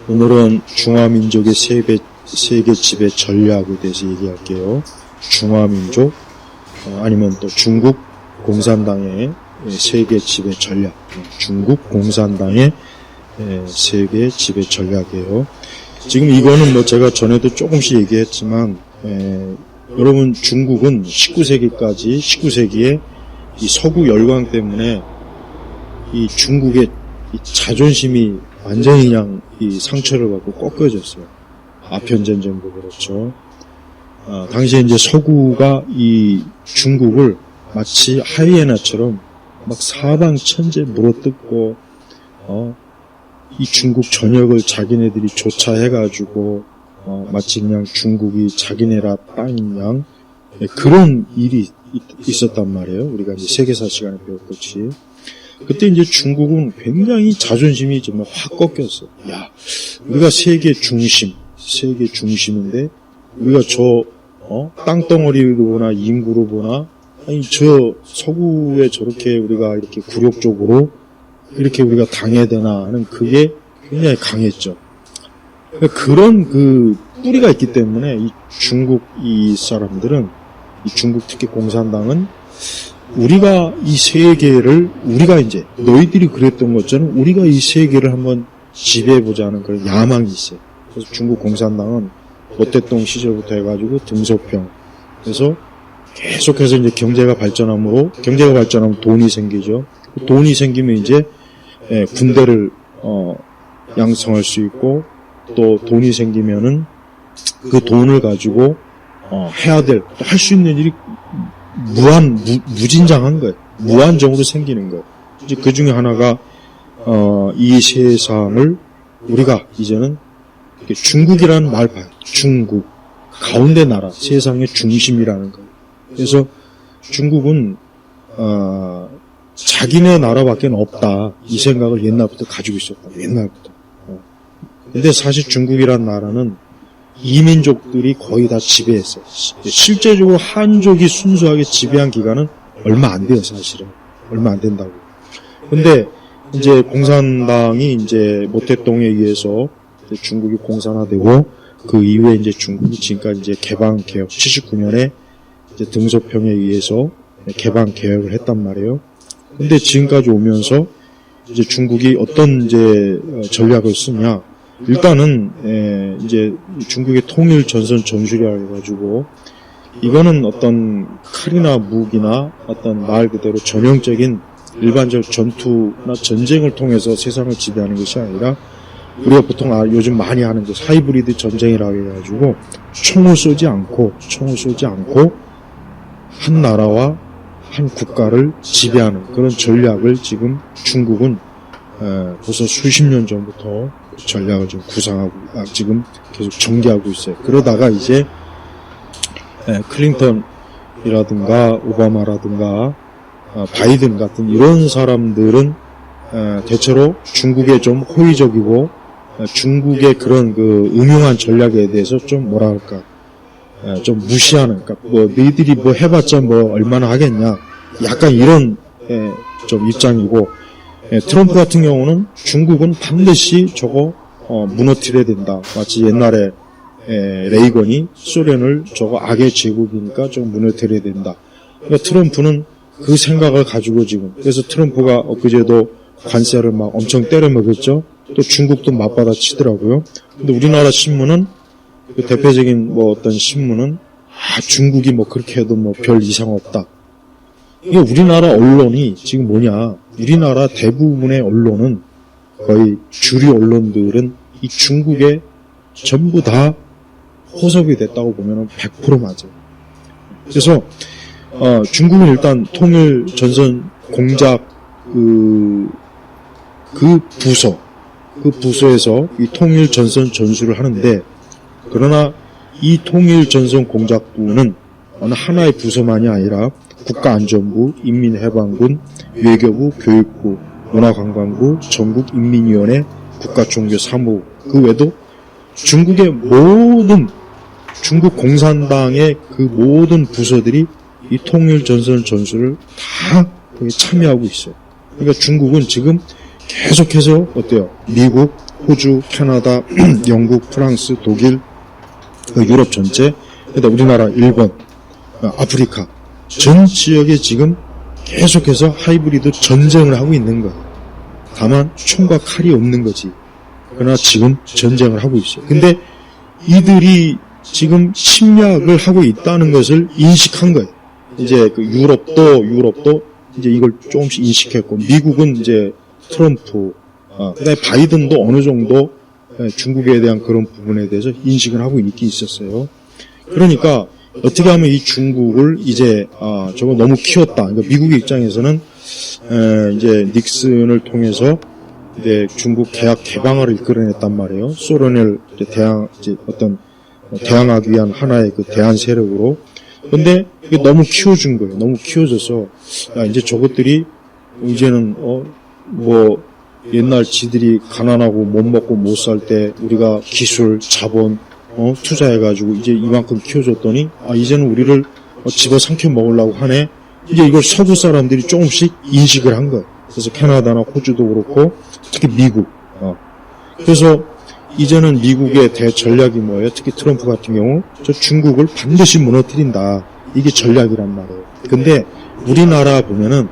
오늘은 중화민족의 세계 지배 전략에 대해서 얘기할게요. 중화민족, 아니면 또 중국 공산당의 세계 지배 전략, 중국 공산당의 세계 지배 전략이에요. 지금 이거는 뭐 제가 전에도 조금씩 얘기했지만, 여러분 중국은 19세기에 이 서구 열강 때문에 이 중국의 이 자존심이 완전히 그냥 이 상처를 받고 꺾여졌어요. 아편전쟁도 그렇죠. 당시에 이제 서구가 이 중국을 마치 하이에나처럼 막 사방천재 물어뜯고, 이 중국 전역을 자기네들이 조차해가지고, 마치 그냥 중국이 자기네라 땅인 양, 그런 일이 있었단 말이에요. 우리가 이제 세계사 시간에 배웠듯이. 그때 이제 중국은 굉장히 자존심이 정말 확 꺾였어. 야, 우리가 세계 중심인데, 우리가 땅덩어리로 보나, 인구로 보나, 아니, 서구에 저렇게 우리가 이렇게 굴욕적으로, 이렇게 우리가 당해야 되나 하는 그게 굉장히 강했죠. 그런 뿌리가 있기 때문에, 이 사람들은, 이 중국 특히 공산당은, 우리가 이 세계를, 너희들이 그랬던 것처럼 우리가 이 세계를 한번 지배해보자는 그런 야망이 있어요. 그래서 중국 공산당은 모택동 시절부터 해가지고 등소평. 그래서 계속해서 이제 경제가 발전하면 돈이 생기죠. 돈이 생기면 이제, 군대를, 양성할 수 있고, 또 돈이 생기면은 그 돈을 가지고, 할 수 있는 일이 무진장한 거예요. 무한정으로 생기는 거예요. 이제 그 중에 하나가, 이 세상을 우리가 이제는 중국이라는 말 봐요. 중국. 가운데 나라. 세상의 중심이라는 거예요. 그래서 중국은, 자기네 나라밖에 없다. 이 생각을 옛날부터 가지고 있었다. 옛날부터. 근데 사실 중국이라는 나라는 이민족들이 거의 다 지배했어요. 실제적으로 한족이 순수하게 지배한 기간은 얼마 안 돼요, 사실은. 얼마 안 된다고. 근데 이제 공산당이 이제 모택동에 의해서 중국이 공산화되고, 그 이후에 이제 중국이 지금까지 이제 개방개혁, 79년에 이제 등소평에 의해서 개방개혁을 했단 말이에요. 근데 지금까지 오면서 이제 중국이 어떤 이제 전략을 쓰냐. 일단은, 이제 중국의 통일 전선 전술이라 해가지고, 이거는 어떤 칼이나 무기나 어떤 말 그대로 전형적인 일반적 전투나 전쟁을 통해서 세상을 지배하는 것이 아니라, 우리가 보통 요즘 많이 하는 게 하이브리드 전쟁이라고 해가지고, 총을 쏘지 않고, 한 나라와 한 국가를 지배하는 그런 전략을 지금 중국은, 벌써 수십 년 전부터 전략을 좀 구상하고, 지금 계속 전개하고 있어요. 그러다가 이제, 클린턴이라든가, 오바마라든가, 바이든 같은 이런 사람들은, 대체로 중국에 좀 호의적이고, 중국의 그런 음흉한 전략에 대해서 좀 좀 무시하는, 그러니까 너희들이 해봤자 얼마나 하겠냐. 약간 이런, 좀 입장이고, 트럼프 같은 경우는 중국은 반드시 저거 무너뜨려야 된다. 마치 옛날에 레이건이 소련을 저거 악의 제국이니까 좀 무너뜨려야 된다. 그러니까 트럼프는 그 생각을 가지고 지금, 그래서 트럼프가 엊그제도 관세를 막 엄청 때려먹었죠. 또 중국도 맞받아 치더라고요. 근데 우리나라 신문은, 그 대표적인 어떤 신문은, 중국이 그렇게 해도 별 이상 없다. 이게 우리나라 언론이 지금 뭐냐. 우리나라 대부분의 언론은, 거의 주류 언론들은 이 중국에 전부 다 호섭이 됐다고 보면 100% 맞아요. 그래서, 중국은 일단 통일 전선 공작 그 부서에서 이 통일 전선 전술을 하는데, 그러나 이 통일 전선 공작부는 어느 하나의 부서만이 아니라 국가안전부, 인민해방군, 외교부, 교육부, 문화관광부, 전국인민위원회, 국가종교사무부, 그 외에도 중국 공산당의 그 모든 부서들이 이 통일 전선 전술을 다 참여하고 있어요. 그러니까 중국은 지금 계속해서 어때요? 미국, 호주, 캐나다, 영국, 프랑스, 독일, 유럽 전체, 그다음에 우리나라, 일본, 아프리카 전 지역에 지금 계속해서 하이브리드 전쟁을 하고 있는 거예요. 다만 총과 칼이 없는 거지. 그러나 지금 전쟁을 하고 있어요. 근데 이들이 지금 침략을 하고 있다는 것을 인식한 거예요. 이제 그 유럽도 이제 이걸 조금씩 인식했고, 미국은 이제 트럼프, 그다음에 바이든도 어느 정도 중국에 대한 그런 부분에 대해서 인식을 하고 있긴 있었어요. 그러니까 어떻게 하면 이 중국을 이제 저거 너무 키웠다. 그러니까 미국의 입장에서는 이제 닉슨을 통해서 이제 중국 계약 개방화를 이끌어냈단 말이에요. 소련을 이제 대항하기 위한 하나의 그 대한 세력으로. 근데 이게 너무 키워준 거예요. 너무 키워져서 야 이제 저것들이 이제는 뭐 옛날 지들이 가난하고 못 먹고 못 살 때 우리가 기술, 자본 투자해가지고 이제 이만큼 키워줬더니 이제는 우리를 집어삼켜 먹으려고 하네. 이제 이걸 서구 사람들이 조금씩 인식을 한 거예요. 그래서 캐나다나 호주도 그렇고 특히 미국. 그래서 이제는 미국의 대전략이 뭐예요? 특히 트럼프 같은 경우 저 중국을 반드시 무너뜨린다. 이게 전략이란 말이에요. 근데 우리나라 보면은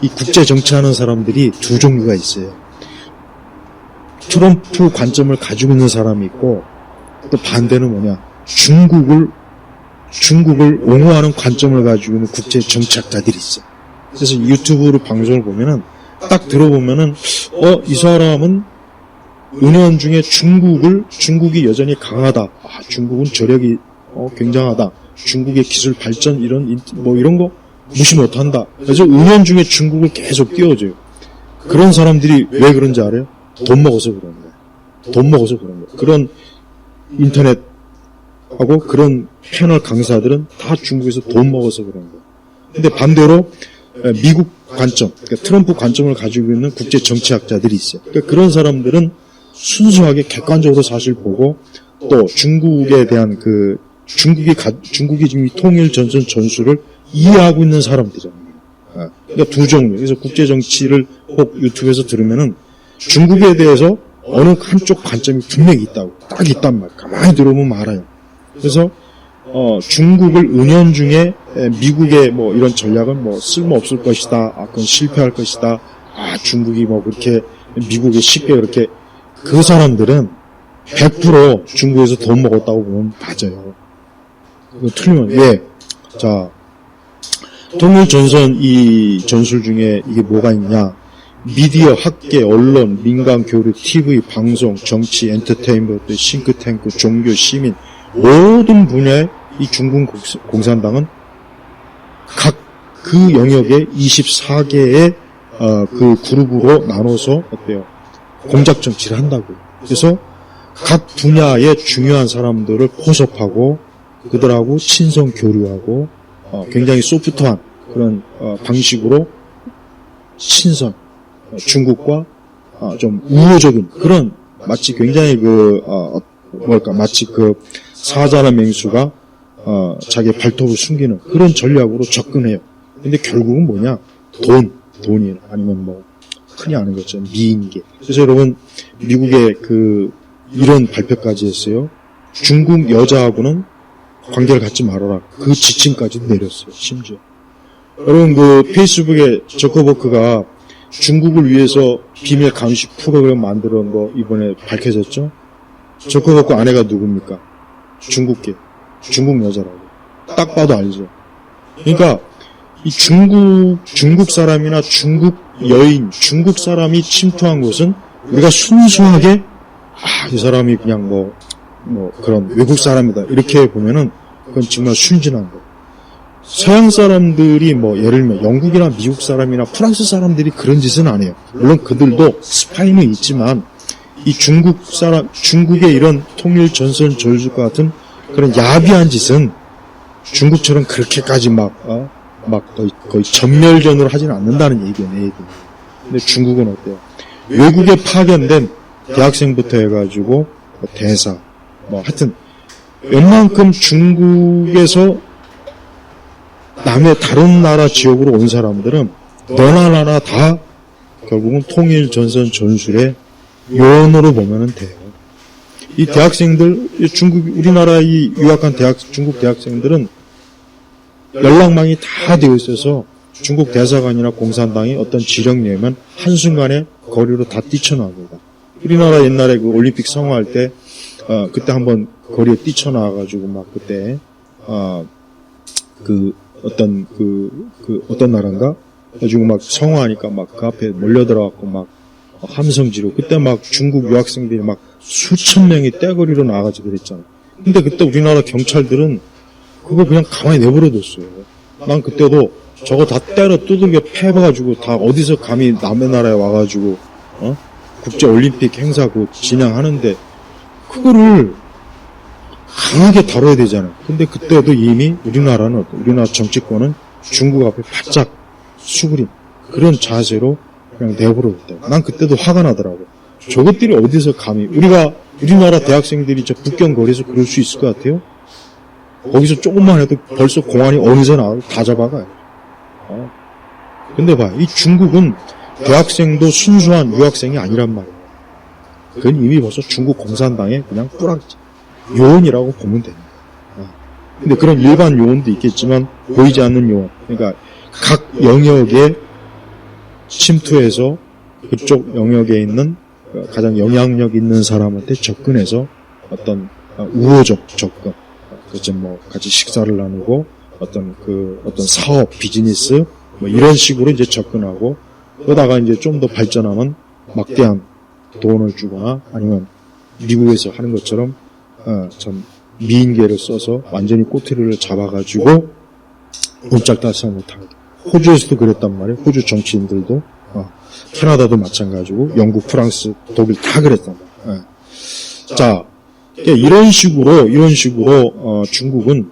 이 국제 정치하는 사람들이 두 종류가 있어요. 트럼프 관점을 가지고 있는 사람이 있고 또 반대는 뭐냐? 중국을 옹호하는 관점을 가지고 있는 국제 정치학자들이 있어요. 그래서 유튜브로 방송을 보면은 딱 들어보면은 이 사람은 은연중에 중국이 여전히 강하다. 중국은 저력이 굉장하다. 중국의 기술 발전 이런 거 무시 못한다. 그래서 은연중에 중국을 계속 띄워줘요. 그런 사람들이 왜 그런지 알아요? 돈 먹어서 그런 거예요. 돈 먹어서 그런 거예요. 그런 인터넷하고 그런 패널 강사들은 다 중국에서 돈 먹어서 그런 거예요. 근데 반대로 미국 관점, 그러니까 트럼프 관점을 가지고 있는 국제 정치학자들이 있어요. 그러니까 그런 사람들은 순수하게 객관적으로 사실 보고 또 중국에 대한 중국이 지금 이 통일 전선 전술을 이해하고 있는 사람들이잖아요. 그러니까 두 종류. 그래서 국제 정치를 꼭 유튜브에서 들으면은 중국에 대해서 어느 한쪽 관점이 분명히 있다고 딱 있단 말이에요. 가만히 들어보면 알아요. 그래서 중국을 은연중에 미국의 뭐 이런 전략은 뭐 쓸모없을 것이다. 그건 실패할 것이다. 중국이 뭐 그렇게 미국에 쉽게 그렇게 그 사람들은 100% 중국에서 돈 먹었다고 보면 맞아요. 그거 틀리면 왜? 자, 통일전선 이 전술 중에 이게 뭐가 있냐? 미디어, 학계, 언론, 민간 교류, TV, 방송, 정치, 엔터테인먼트, 싱크탱크, 종교, 시민 모든 분야에 이 중국 공산당은 각 그 영역에 24개의 그 그룹으로 나눠서 어때요? 공작 정치를 한다고요. 그래서 각 분야의 중요한 사람들을 포섭하고 그들하고 친선 교류하고 굉장히 소프트한 그런 방식으로 친선 중국과 좀 우호적인 그런 마치 굉장히 마치 사자나 맹수가 자기 발톱을 숨기는 그런 전략으로 접근해요. 근데 결국은 뭐냐? 돈이 아니면 뭐 흔히 아는 것처럼 미인계. 그래서 여러분 미국의 이런 발표까지 했어요. 중국 여자하고는 관계를 갖지 말아라. 그 지침까지 내렸어요. 심지어. 여러분 페이스북에 저커버크가 중국을 위해서 비밀 감시 프로그램 만들어낸 거 이번에 밝혀졌죠? 저커버크 아내가 누굽니까? 중국 여자라고. 딱 봐도 알죠. 그러니까 이 중국 사람이나 중국 여인, 중국 사람이 침투한 곳은 우리가 순수하게 이 사람이 그냥 뭐 그런 외국 사람이다 이렇게 보면은 그건 정말 순진한 거예요. 서양 사람들이 예를 들면 영국이나 미국 사람이나 프랑스 사람들이 그런 짓은 안 해요. 물론 그들도 스파이는 있지만 이 중국의 이런 통일 전선 전술과 같은 그런 야비한 짓은 중국처럼 그렇게까지 거의 전멸전으로 하지는 않는다는 얘기예요, 내 얘기. 근데 중국은 어때요? 외국에 파견된 대학생부터 해가지고 대사, 하여튼 웬만큼 중국에서 다른 나라 지역으로 온 사람들은 너나 나나 다 결국은 통일 전선 전술에 요원으로 보면은 돼요. 이 대학생들, 우리나라 이 유학한 중국 대학생들은 연락망이 다 되어 있어서 중국 대사관이나 공산당이 어떤 지령 내면 한순간에 거리로 다 뛰쳐나옵니다. 우리나라 옛날에 그 올림픽 성화할 때, 그때 한번 거리에 뛰쳐나와가지고 막 그때, 어떤 나라인가? 가지고 막 성화하니까 막 그 앞에 몰려들어갖고 막 함성지로, 그때 막 중국 유학생들이 막 수천 명이 떼거리로 나와가지고 그랬잖아. 근데 그때 우리나라 경찰들은 그거 그냥 가만히 내버려뒀어요. 난 그때도 저거 다 때려 두들겨 패봐가지고 다 어디서 감히 남의 나라에 와가지고, 국제 올림픽 행사 그 진행하는데, 그거를 강하게 다뤄야 되잖아요. 근데 그때도 이미 우리나라 정치권은 중국 앞에 바짝 수그린 그런 자세로 그냥 내버려뒀다. 난 그때도 화가 나더라고. 저것들이 어디서 감히, 우리나라 대학생들이 저 북경 거리에서 그럴 수 있을 것 같아요? 거기서 조금만 해도 벌써 공안이 어느새 나와도 다 잡아가요. 근데 봐, 이 중국은 대학생도 순수한 유학생이 아니란 말이에요. 그건 이미 벌써 중국 공산당의 그냥 뿌락지, 요원이라고 보면 됩니다. 근데 그런 일반 요원도 있겠지만 보이지 않는 요원, 그러니까 각 영역에 침투해서 그쪽 영역에 있는 가장 영향력 있는 사람한테 접근해서 어떤 우호적 접근, 그치 뭐 같이 식사를 나누고 어떤 사업, 비즈니스 뭐 이런 식으로 이제 접근하고, 그러다가 이제 좀 더 발전하면 막대한 돈을 주거나 아니면 미국에서 하는 것처럼 미인계를 써서 완전히 꼬투리를 잡아가지고 옴짝달싹 못하게. 호주에서도 그랬단 말이에요. 호주 정치인들도, 캐나다도 마찬가지고, 영국, 프랑스, 독일 다 그랬단 말이에요. 자, 이런 식으로 중국은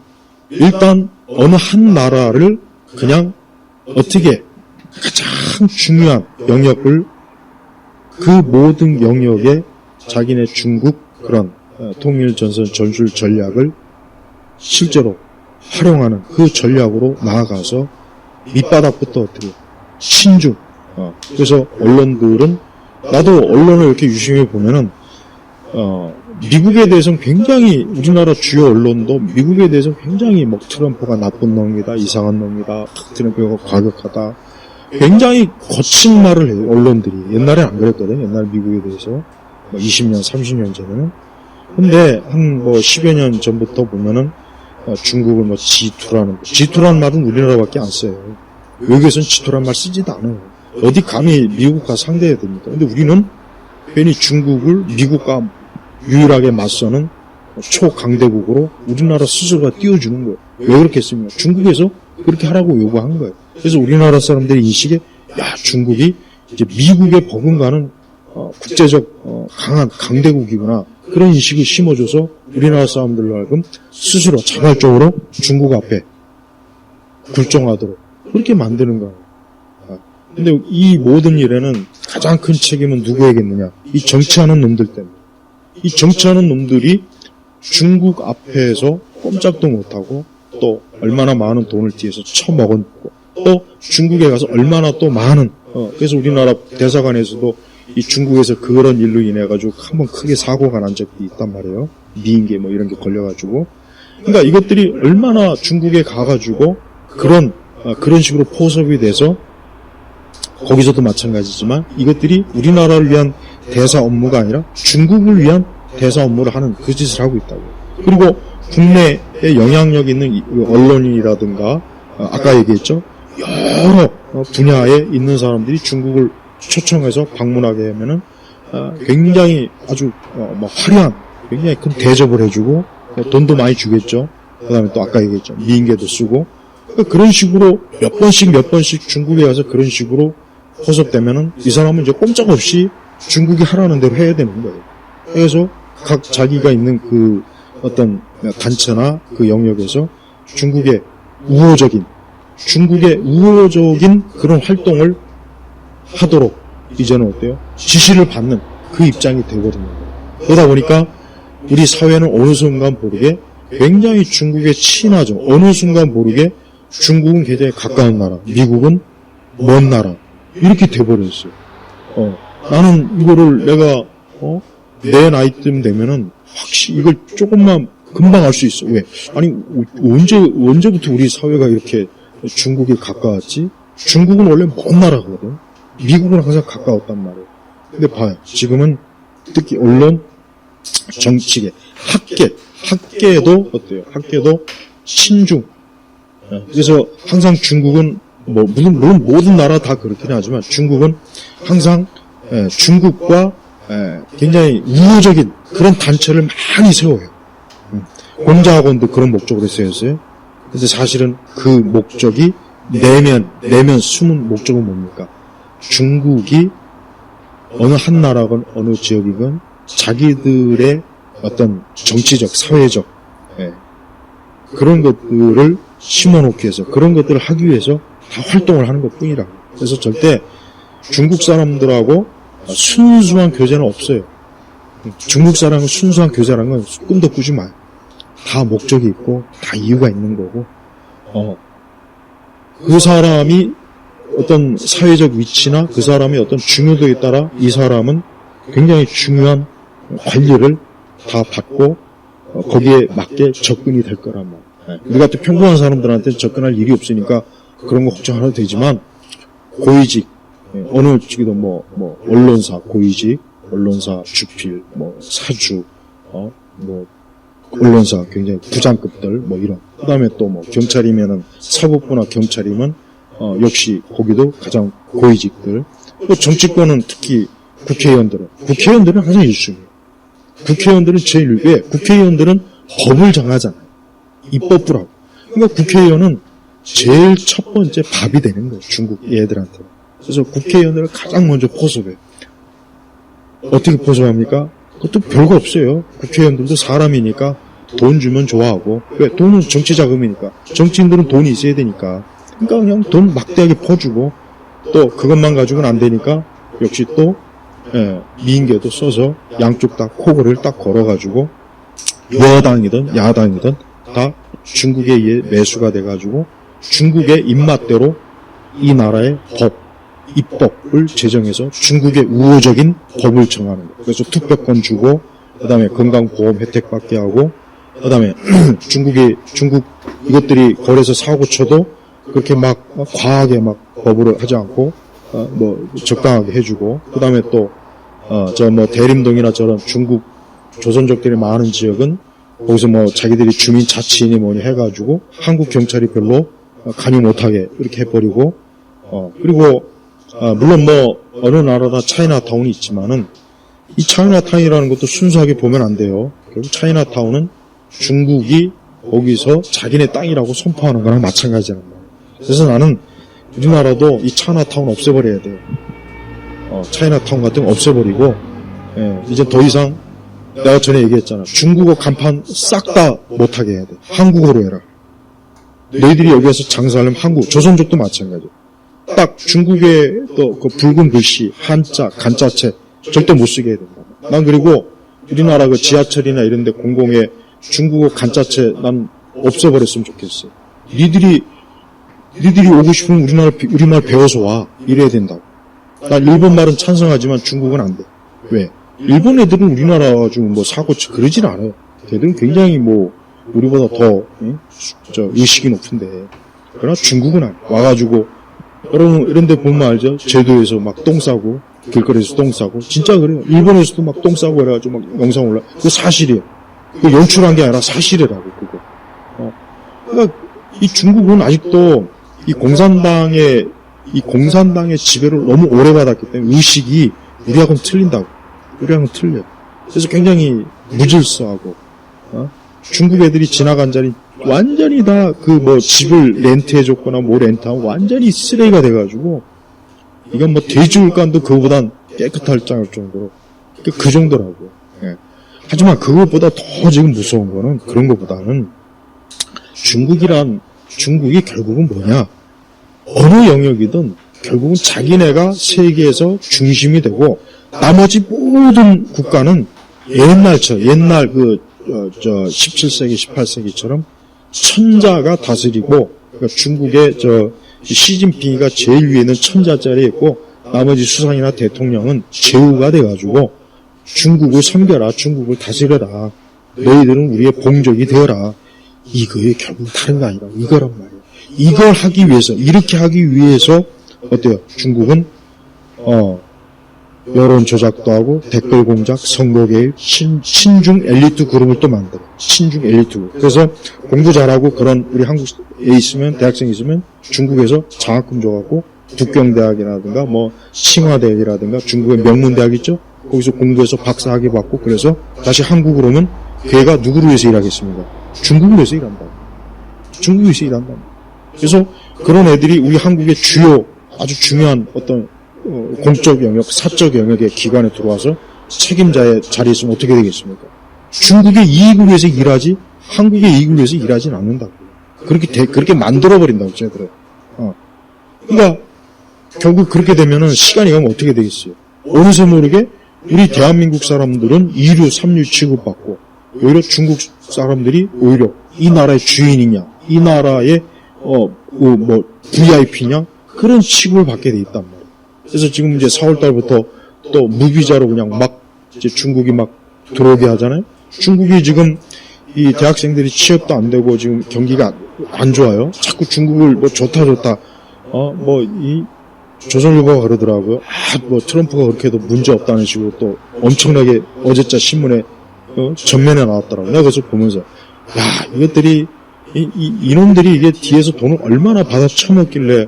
일단 어느 한 나라를 그냥 어떻게 가장 중요한 영역을, 그 모든 영역에 자기네 중국 그런 통일전선 전술 전략을 실제로 활용하는 그 전략으로 나아가서 밑바닥부터 어떻게 신중. 그래서 언론들은, 나도 언론을 이렇게 유심히 보면은 미국에 대해서는 굉장히, 우리나라 주요 언론도 미국에 대해서는 굉장히 뭐 트럼프가 나쁜 놈이다, 이상한 놈이다, 트럼프가 과격하다, 굉장히 거친 말을 해요, 언론들이. 옛날엔 안 그랬거든, 옛날 미국에 대해서. 뭐 20년, 30년 전에는. 근데 한 뭐 10여 년 전부터 보면은 중국을 뭐 G2라는 말은 우리나라밖에 안 써요. 외국에서는 G2라는 말 쓰지도 않아요. 어디 감히 미국과 상대해야 됩니까? 근데 우리는 괜히 중국을 미국과 유일하게 맞서는 초강대국으로 우리나라 스스로가 띄워주는 거예요. 왜 그렇게 했습니까? 중국에서 그렇게 하라고 요구한 거예요. 그래서 우리나라 사람들이 인식에, 야, 중국이 이제 미국에 버금가는 국제적 강한 강대국이구나, 그런 인식을 심어줘서 우리나라 사람들로 하여금 스스로 자발적으로 중국 앞에 굴종하도록 그렇게 만드는 거예요. 근데 이 모든 일에는 가장 큰 책임은 누구에겠느냐? 이 정치하는 놈들 때문에. 이 정치하는 놈들이 중국 앞에서 꼼짝도 못하고, 또 얼마나 많은 돈을 뒤에서 처먹었고, 또 중국에 가서 얼마나 또 많은, 그래서 우리나라 대사관에서도 이 중국에서 그런 일로 인해 가지고 한번 크게 사고가 난 적이 있단 말이에요. 미인계 뭐 이런 게 걸려가지고. 그러니까 이것들이 얼마나 중국에 가가지고 그런 식으로 포섭이 돼서, 거기서도 마찬가지지만 이것들이 우리나라를 위한 대사 업무가 아니라 중국을 위한 대사 업무를 하는 그 짓을 하고 있다고. 그리고 국내에 영향력 있는 언론이라든가, 아까 얘기했죠, 여러 분야에 있는 사람들이 중국을 초청해서 방문하게 하면은 굉장히 아주 화려한, 굉장히 큰 대접을 해주고 돈도 많이 주겠죠. 그다음에 또 아까 얘기했죠, 미인계도 쓰고. 그런 식으로 몇 번씩 중국에 가서 그런 식으로 포섭되면은 이 사람은 이제 꼼짝없이 중국이 하라는 대로 해야 되는 거예요. 그래서 각 자기가 있는 그 어떤 단체나 그 영역에서 중국의 우호적인 그런 활동을 하도록 이제는 어때요? 지시를 받는 그 입장이 되거든요. 그러다 보니까 우리 사회는 어느 순간 모르게 굉장히 중국에 친하죠. 어느 순간 모르게 중국은 굉장히 가까운 나라, 미국은 먼 나라, 이렇게 돼버렸어요. 나는 이거를 내가 내 나이쯤 되면은 확실히 이걸 조금만 금방 알 수 있어. 왜? 아니, 언제부터 우리 사회가 이렇게 중국에 가까웠지? 중국은 원래 먼 나라거든. 미국은 항상 가까웠단 말이에요. 근데 봐요. 지금은 특히 언론, 정치계, 학계도 어때요? 학계도 친중. 그래서 항상 중국은 물론 모든 나라 다 그렇긴 하지만 중국은 항상 중국과 굉장히 우호적인 그런 단체를 많이 세워요. 공자학원도 그런 목적으로 세웠어요. 그래서 사실은 그 목적이 내면 숨은 목적은 뭡니까? 중국이 어느 한 나라건 어느 지역이건 자기들의 어떤 정치적, 사회적 그런 것들을 심어놓기 위해서, 그런 것들을 하기 위해서 다 활동을 하는 것 뿐이라고. 그래서 절대 중국 사람들하고 순수한 교제는 없어요. 중국 사람은 순수한 교제라는 건 꿈도 꾸지 마요. 다 목적이 있고 다 이유가 있는 거고, 그 사람이 어떤 사회적 위치나 그 사람의 어떤 중요도에 따라 이 사람은 굉장히 중요한 관리를 다 받고 거기에 맞게 접근이 될 거란 말이에요. 우리 같은 평범한 사람들한테 접근할 일이 없으니까 그런 거 걱정 안 해도 되지만, 고위직, 어느 쪽이도 언론사 고위직, 언론사 주필, 사주, 언론사 굉장히 부장급들, 이런. 그 다음에 또 경찰이면은 사법부나 경찰이면, 역시 거기도 가장 고위직들. 또 정치권은 특히 국회의원들은 항상 1순위예요. 국회의원들은 제일 왜? 국회의원들은 법을 정하잖아요. 입법부라고. 그러니까 국회의원은 제일 첫 번째 밥이 되는 거예요. 중국 얘들한테. 그래서 국회의원들을 가장 먼저 포섭해요. 어떻게 포섭합니까? 그것도 별거 없어요. 국회의원들도 사람이니까 돈 주면 좋아하고. 왜? 돈은 정치 자금이니까. 정치인들은 돈이 있어야 되니까. 그러니까 그냥 돈 막대하게 퍼주고, 또 그것만 가지고는 안 되니까 역시 또 미인계도 써서 양쪽 다 코골을 딱 걸어가지고 여당이든 야당이든 다 중국에 의해 매수가 돼가지고 중국의 입맛대로 이 나라의 입법을 제정해서 중국의 우호적인 법을 정하는 거예요. 그래서 투표권 주고, 그 다음에 건강보험 혜택 받게 하고, 그 다음에 중국 이것들이 거래서 사고 쳐도 그렇게 과하게 법을 하지 않고 적당하게 해주고, 그 다음에 또 대림동이나 저런 중국 조선족들이 많은 지역은 거기서 자기들이 주민자치인이 뭐니 해가지고 한국 경찰이 별로 관여 못하게 이렇게 해버리고, 그리고 물론 어느 나라나 차이나타운이 있지만은 이 차이나타운이라는 것도 순수하게 보면 안 돼요. 결국 차이나타운은 중국이 거기서 자기네 땅이라고 선포하는 거랑 마찬가지란 말이에요. 그래서 나는 우리나라도 이 차이나타운 없애버려야 돼요. 차이나타운 같은 거 없애버리고, 이제 더 이상 내가 전에 얘기했잖아. 중국어 간판 싹 다 못하게 해야 돼. 한국어로 해라. 너희들이 여기에서 장사하려면 조선족도 마찬가지야. 딱 중국의 또 그 붉은 글씨, 한자, 간자체 절대 못 쓰게 해야 된다. 난 그리고 우리나라 그 지하철이나 이런 데 공공에 중국어 간자체 난 없애버렸으면 좋겠어. 니들이 오고 싶으면 우리말 배워서 와. 이래야 된다고. 난 일본 말은 찬성하지만 중국은 안 돼. 왜? 일본 애들은 우리나라 가지고 사고 그러진 않아요. 걔들은 굉장히 우리보다 더 의식이 높은데. 그러나 중국은 안 와가지고 여러분 이런 데 보면 알죠? 제도에서 똥 싸고 길거리에서 똥 싸고 진짜 그래요. 일본에서도 똥 싸고 그래가지고 영상 올라. 그거 사실이에요. 그거 연출한 게 아니라 사실이라고 그거. 그러니까 이 중국은 아직도 이 공산당의 지배를 너무 오래 받았기 때문에 의식이 우리하고는 틀린다고. 우리하고는 틀려요. 그래서 굉장히 무질서하고, 중국 애들이 지나간 자리 완전히 다 집을 렌트해줬거나 렌트하고 완전히 쓰레기가 돼가지고, 이건 돼지울간도 그거보단 깨끗할 정도로, 그 정도라고요. 예. 하지만 그것보다 더 지금 무서운 거는 그런 것보다는 중국이 결국은 뭐냐? 어느 영역이든 결국은 자기네가 세계에서 중심이 되고 나머지 모든 국가는 옛날 17세기, 18세기처럼 천자가 다스리고, 그러니까 중국의 시진핑이가 제일 위에는 천자 자리에 있고 나머지 수상이나 대통령은 제후가 돼가지고 중국을 섬겨라. 중국을 다스려라. 너희들은 우리의 봉적이 되어라. 이거에 결국 다른 거 아니라 이거란 말이에요. 이걸 하기 위해서, 이렇게 하기 위해서 어때요? 중국은 여론 조작도 하고 댓글 공작, 선거 개입, 친중 엘리트 그룹을 또 만들어. 친중 엘리트 그룹. 그래서 공부 잘하고 그런 우리 한국에 있으면, 대학생이 있으면 중국에서 장학금 줘갖고 북경대학이라든가 뭐 칭화대학이라든가 중국의 명문대학 있죠? 거기서 공부해서 박사학위 받고 그래서 다시 한국으로 오면 걔가 누구를 위해서 일하겠습니까? 중국을 위해서 일한다. 중국을 위해서 일한다. 그래서 그런 애들이 우리 한국의 주요 아주 중요한 어떤 공적 영역, 사적 영역의 기관에 들어와서 책임자의 자리에 있으면 어떻게 되겠습니까? 중국의 이익을 위해서 일하지 한국의 이익을 위해서 일하지는 않는다고. 그렇게 만들어버린다고, 쟤들은. 그러니까 결국 그렇게 되면은 시간이 가면 어떻게 되겠어요? 어느새 모르게 우리 대한민국 사람들은 2류, 3류 취급받고 오히려 중국 사람들이 오히려 이 나라의 주인이냐, 이 나라의 VIP냐 그런 취급을 받게 돼 있단 말이에요. 그래서 지금 이제 4월 달부터 또 무비자로 그냥 막 이제 중국이 막 들어오게 하잖아요. 중국이 지금 이 대학생들이 취업도 안 되고 지금 경기가 안 좋아요. 자꾸 중국을 뭐 좋다 이 조선일보가 그러더라고요. 뭐 트럼프가 그렇게 해도 문제 없다는 식으로 또 엄청나게 어제자 신문에 전면에 나왔더라고요. 내가 그래서 보면서 이것들이 이놈들이 이게 뒤에서 돈을 얼마나 받아 처먹길래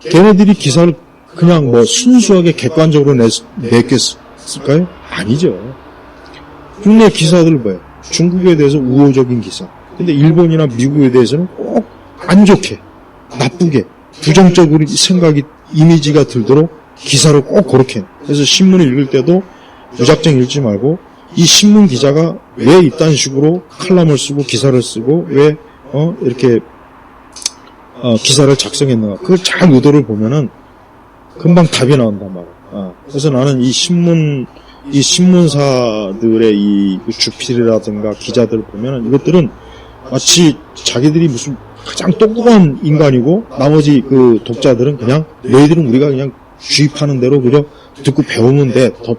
걔네들이 기사를 그냥 뭐 순수하게 객관적으로 냈겠을까요? 아니죠. 국내 기사들 봐요. 중국에 대해서 우호적인 기사. 근데 일본이나 미국에 대해서는 꼭 안 좋게, 나쁘게, 부정적으로 생각이, 이미지가 들도록 기사를 꼭 그렇게. 그래서 신문을 읽을 때도 무작정 읽지 말고 이 신문 기자가 왜 이딴 식으로 칼럼을 쓰고 기사를 쓰고 왜 이렇게 기사를 작성했는가. 그걸 잘 의도를 보면은 금방 답이 나온단 말이야. 그래서 나는 이 신문사들의 이 주필이라든가 기자들을 보면은 이것들은 마치 자기들이 무슨 가장 똑똑한 인간이고 나머지 그 독자들은 그냥 너희들은 우리가 그냥 주입하는 대로 그저 듣고 배우면 돼. 더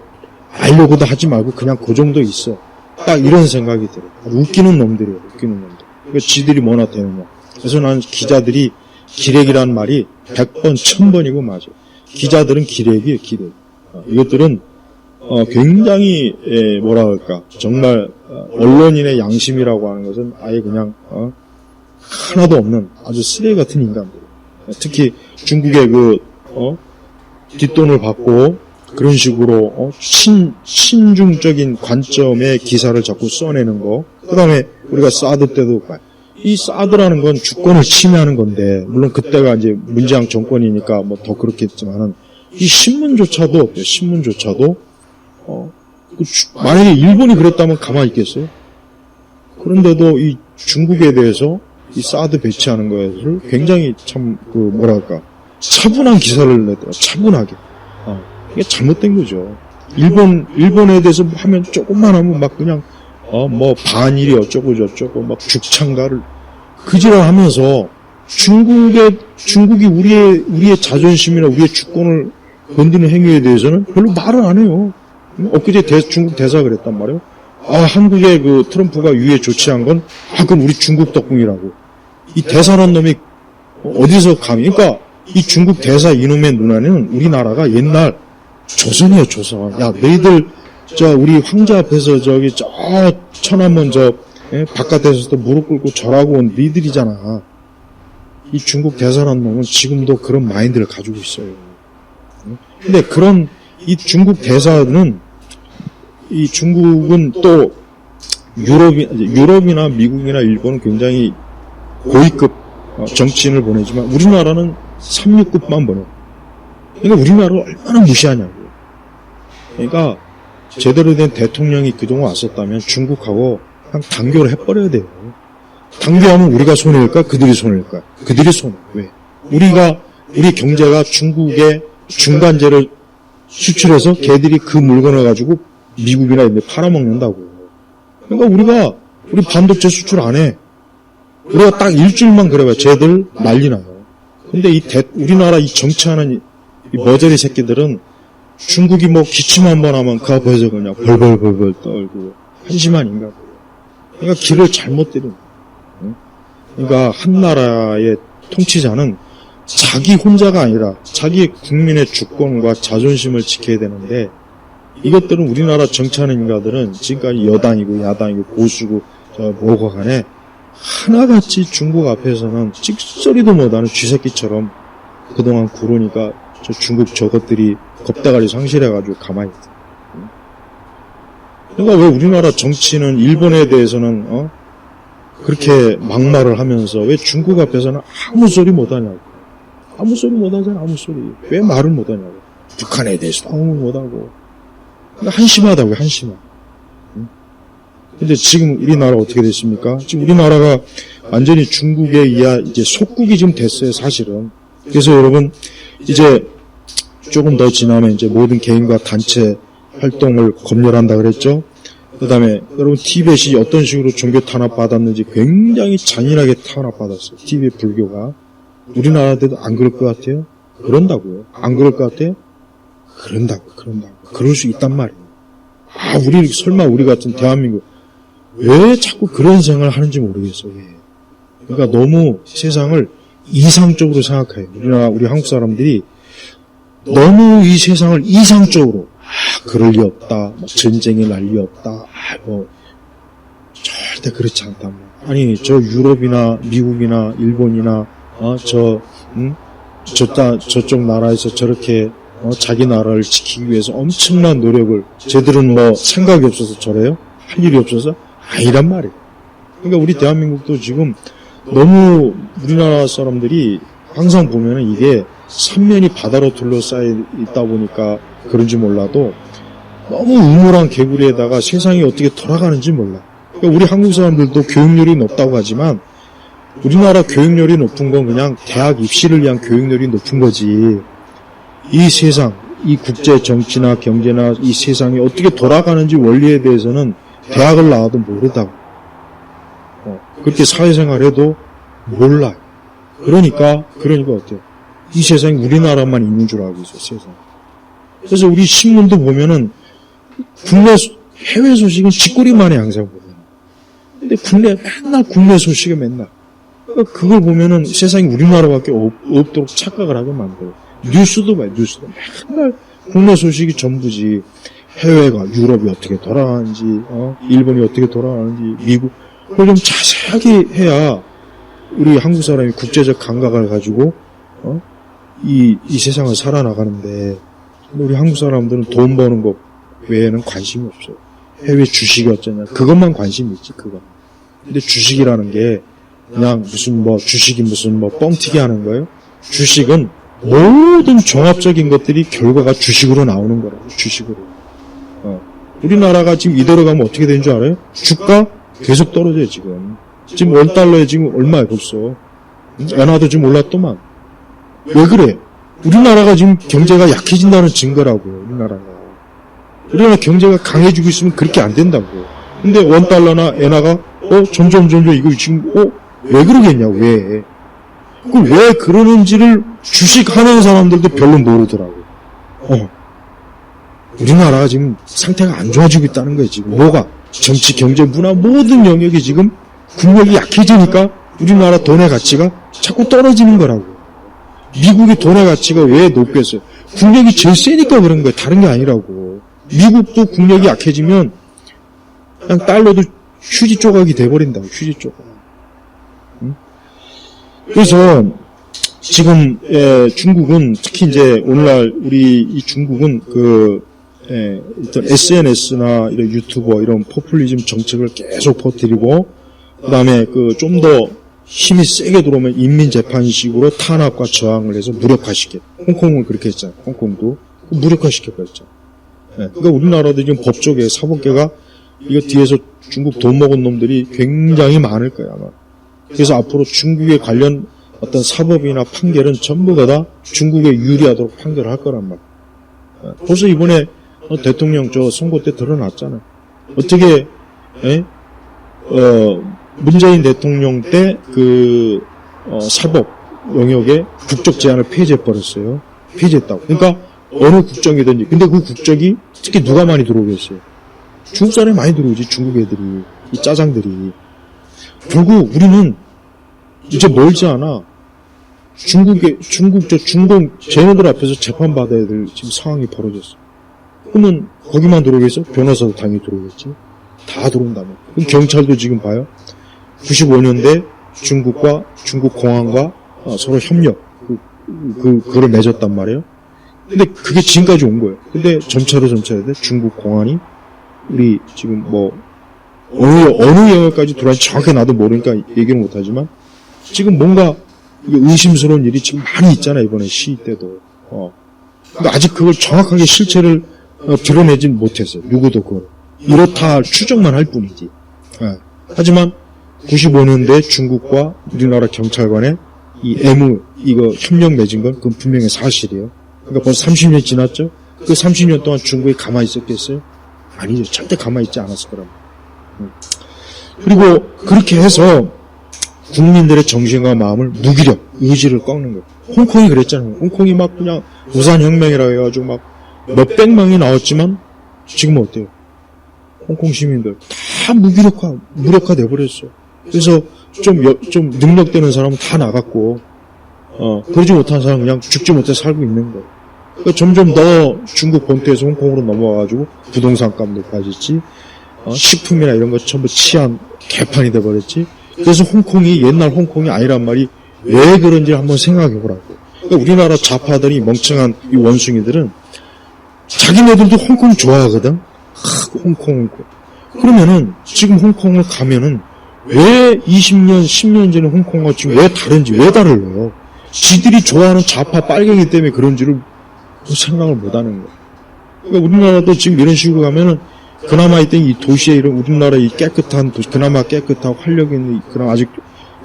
알려고도 하지 말고 그냥 그 정도 있어. 딱 이런 생각이 들어. 웃기는 놈들이에요. 웃기는 놈들. 그러니까 지들이 뭐나 되느냐. 그래서 나는 기자들이 기레기라는 말이 100번, 1000번이고 맞아. 기자들은 기레기예요, 기레기. 이것들은 굉장히 뭐라 할까 정말 언론인의 양심이라고 하는 것은 아예 그냥 하나도 없는 아주 쓰레기 같은 인간들. 특히 중국의 뒷돈을 받고 그런 식으로 친중적인 관점의 기사를 자꾸 써내는 거. 그다음에 우리가 사드 때도 이 사드라는 건 주권을 침해하는 건데 물론 그때가 이제 문재인 정권이니까 뭐 더 그렇겠지만은 이 신문조차도 만약에 일본이 그랬다면 가만히 있겠어요? 그런데도 이 중국에 대해서 이 사드 배치하는 것을 굉장히 참 뭐랄까 차분한 기사를 내더라. 차분하게. 이게 잘못된 거죠. 일본에 대해서 하면 조금만 하면 막 그냥 뭐 반일이 어쩌고 저쩌고 막 죽창가를 그지랄 하면서 중국이 우리의 자존심이나 우리의 주권을 건드는 행위에 대해서는 별로 말을 안 해요. 엊그제 중국 대사가 그랬단 말이에요. 한국의 그 트럼프가 유해 조치한 건 그럼 우리 중국 덕분이라고. 이 대사란 놈이 어디서 감히. 그러니까 이 중국 대사 이놈의 눈안에는 우리나라가 옛날 조선이에요, 조선. 야, 너희들 우리 황제 앞에서 천안문 바깥에서도 무릎 꿇고 절하고 온 너희들이잖아. 이 중국 대사란 놈은 지금도 그런 마인드를 가지고 있어요. 근데 이 중국 대사는 이 중국은 또 유럽이나 미국이나 일본은 굉장히 고위급 정치인을 보내지만 우리나라는 369만 보내. 그러니까 우리나라를 얼마나 무시하냐고요. 그러니까 제대로 된 대통령이 그동안 왔었다면 중국하고 그냥 단교를 해버려야 돼요. 단교하면 우리가 손해일까? 그들이 손해일까? 그들이 손해. 왜? 우리 경제가 중국에 중간재를 수출해서 걔들이 그 물건을 가지고 미국이나 이런 데 팔아먹는다고. 그러니까 우리 반도체 수출 안 해. 우리가 딱 일주일만 그래봐. 쟤들 난리 나요. 근데 우리나라 이 정치하는 이 머저리 새끼들은 중국이 뭐 기침 한 번 하면 그 앞에서 그냥 벌벌벌벌 떨고 한심한 인간. 그러니까 길을 잘못 들인 거예요. 그러니까 한 나라의 통치자는 자기 혼자가 아니라 자기 국민의 주권과 자존심을 지켜야 되는데 이것들은 우리나라 정치하는 인간들은 지금까지 여당이고 야당이고 보수고 뭐가 간에 하나같이 중국 앞에서는 찍소리도 못하는 쥐새끼처럼 그동안 구르니까 저 중국 저것들이 겁대가리 상실해가지고 가만히 있어. 그러니까 왜 우리나라 정치는 일본에 대해서는 그렇게 막말을 하면서 왜 중국 앞에서는 아무 소리 못하냐고. 아무 소리 못하잖아. 아무 소리. 왜 말을 못하냐고. 북한에 대해서도 아무 못하고. 그러니까 한심하다고요. 한심하. 근데 지금 우리나라 어떻게 됐습니까? 지금 우리나라가 완전히 중국에 이제 속국이 좀 됐어요. 사실은. 그래서 여러분 이제 조금 더 지나면 이제 모든 개인과 단체 활동을 검열한다 그랬죠. 그 다음에 여러분 티벳이 어떤 식으로 종교 탄압받았는지 굉장히 잔인하게 탄압받았어요. 티벳 불교가. 우리나라도 안 그럴 것 같아요? 그런다고요. 안 그럴 것 같아요? 그런다고. 그럴 수 있단 말이에요. 설마 우리 같은 대한민국 왜 자꾸 그런 생각을 하는지 모르겠어요. 그러니까 너무 세상을 이상적으로 생각해요. 우리 한국 사람들이 너무 이 세상을 이상적으로 그럴 리 없다. 전쟁이 날 리 없다. 절대 그렇지 않단 말이에요. 아니 저 유럽이나 미국이나 일본이나 저쪽 나라에서 저렇게 자기 나라를 지키기 위해서 엄청난 노력을 쟤들은 뭐 생각이 없어서 저래요? 할 일이 없어서? 아니란 말이에요. 그러니까 우리 대한민국도 지금 너무 우리나라 사람들이 항상 보면은 이게 삼면이 바다로 둘러싸여 있다 보니까 그런지 몰라도 너무 우물한 개구리에다가 세상이 어떻게 돌아가는지 몰라. 그러니까 우리 한국 사람들도 교육열이 높다고 하지만 우리나라 교육열이 높은 건 그냥 대학 입시를 위한 교육열이 높은 거지. 이 세상, 이 국제 정치나 경제나 이 세상이 어떻게 돌아가는지 원리에 대해서는 대학을 나와도 모르다고. 그렇게 사회생활해도 몰라요. 그러니까 어때요? 이 세상이 우리나라만 있는 줄 알고 있어요, 세상. 그래서 우리 신문도 보면은 해외 소식은 쥐꼬리만에 항상 보면. 근데 맨날 국내 소식에 맨날. 그러니까 그걸 보면은 세상이 우리나라밖에 없도록 착각을 하게 만들어요. 뉴스도 봐요, 뉴스도. 맨날 국내 소식이 전부지. 해외가, 유럽이 어떻게 돌아가는지, 일본이 어떻게 돌아가는지, 미국. 그걸 좀 자세하게 해야 우리 한국 사람이 국제적 감각을 가지고, 이 세상을 살아나가는데, 우리 한국 사람들은 돈 버는 것 외에는 관심이 없어요. 해외 주식이 어쩌냐. 그것만 관심이 있지, 그거. 근데 주식이라는 게 그냥 주식이 뻥튀기 하는 거예요? 주식은 모든 종합적인 것들이 결과가 주식으로 나오는 거라고, 주식으로. 우리나라가 지금 이대로 가면 어떻게 되는 줄 알아요? 주가 계속 떨어져요, 지금. 지금 원달러에 지금 얼마야, 벌써. 엔화도 지금 올랐더만. 왜 그래? 우리나라가 지금 경제가 약해진다는 증거라고요, 우리나라 경제가 강해지고 있으면 그렇게 안 된다고요. 근데 원달러나 엔화가, 점점 이거 지금, 왜 그러겠냐고, 왜. 왜 그러는지를 주식하는 사람들도 별로 모르더라고요. 우리나라가 지금 상태가 안 좋아지고 있다는 거예요, 지금. 뭐가? 정치, 경제, 문화, 모든 영역이 지금 국력이 약해지니까 우리나라 돈의 가치가 자꾸 떨어지는 거라고. 미국의 돈의 가치가 왜 높겠어요? 국력이 제일 세니까 그런 거예요. 다른 게 아니라고. 미국도 국력이 약해지면 그냥 달러도 휴지 조각이 돼버린다고, 휴지 조각. 그래서 지금 중국은 특히 이제 오늘날 우리 이 중국은 일단 SNS나 이런 유튜버 이런 포퓰리즘 정책을 계속 퍼뜨리고 그다음에 좀 더 힘이 세게 들어오면 인민재판식으로 탄압과 저항을 해서 무력화시켜. 홍콩은 그렇게 했잖아요. 홍콩도 무력화시켜버렸잖아요. 그러니까 우리나라도 지금 법조계, 사법계가 이거 뒤에서 중국 돈 먹은 놈들이 굉장히 많을 거야 아마. 그래서 앞으로 중국에 관련 어떤 사법이나 판결은 전부 다 중국에 유리하도록 판결을 할 거란 말이야. 벌써 이번에 대통령 선거 때 드러났잖아요. 어떻게 문재인 대통령 때 사법 영역에 국적 제한을 폐지해버렸어요. 폐지했다고. 그러니까 어느 국적이든지. 근데 그 국적이 특히 누가 많이 들어오겠어요? 중국 사람이 많이 들어오지, 중국 애들이. 이 짜장들이. 결국 우리는 이제 멀지 않아. 중공, 쟤네들 앞에서 재판받아야 될 지금 상황이 벌어졌어. 그러면 거기만 들어오겠어? 변호사도 당연히 들어오겠지. 다 들어온다며. 그럼 경찰도 지금 봐요. 95년대 중국과 중국 공안과 서로 협력, 그걸 맺었단 말이에요. 근데 그게 지금까지 온 거예요. 근데 점차로 돼. 중국 공안이 우리 지금 어느 영역까지 들어왔는지 정확히 나도 모르니까 얘기를 못하지만 지금 뭔가 의심스러운 일이 지금 많이 있잖아, 이번에 시위 때도. 근데 아직 그걸 정확하게 실체를 드러내진 못했어요. 누구도 그걸. 이렇다 추정만 할 뿐이지. 하지만 95년대 중국과 우리나라 경찰관의 이 이거 협력 맺은 건 그건 분명히 사실이에요. 그러니까 벌써 30년 지났죠? 그 30년 동안 중국이 가만히 있었겠어요? 아니죠. 절대 가만히 있지 않았을 거랍니다. 그리고 그렇게 해서 국민들의 정신과 마음을 무기력, 의지를 꺾는 거예요. 홍콩이 그랬잖아요. 홍콩이 막 그냥 부산혁명이라고 해가지고 막 몇백 명이 나왔지만 지금은 어때요? 홍콩 시민들 다 무력화 돼버렸어요. 그래서 좀 능력되는 사람은 다 나갔고, 그러지 못한 사람은 그냥 죽지 못해 살고 있는 거예요. 그러니까 점점 더 중국 본토에서 홍콩으로 넘어와가지고 부동산 값 높아졌지, 식품이나 이런 거 전부 치안 개판이 돼버렸지. 그래서 옛날 홍콩이 아니란 말이 왜 그런지 한번 생각해보라고. 그러니까 우리나라 좌파들이 멍청한 이 원숭이들은 자기네들도 홍콩 좋아하거든. 홍콩. 그러면은 지금 홍콩을 가면은 왜 20년, 10년 전에 홍콩과 지금 왜 다른지, 왜 다를래요? 지들이 좋아하는 좌파 빨갱이 때문에 그런지를 생각을 못하는 거예요. 그러니까 우리나라도 지금 이런 식으로 가면은 그나마 있던 이 도시에 이런 우리나라 이 깨끗한 도시, 그나마 깨끗하고 활력 있는, 그나마 아직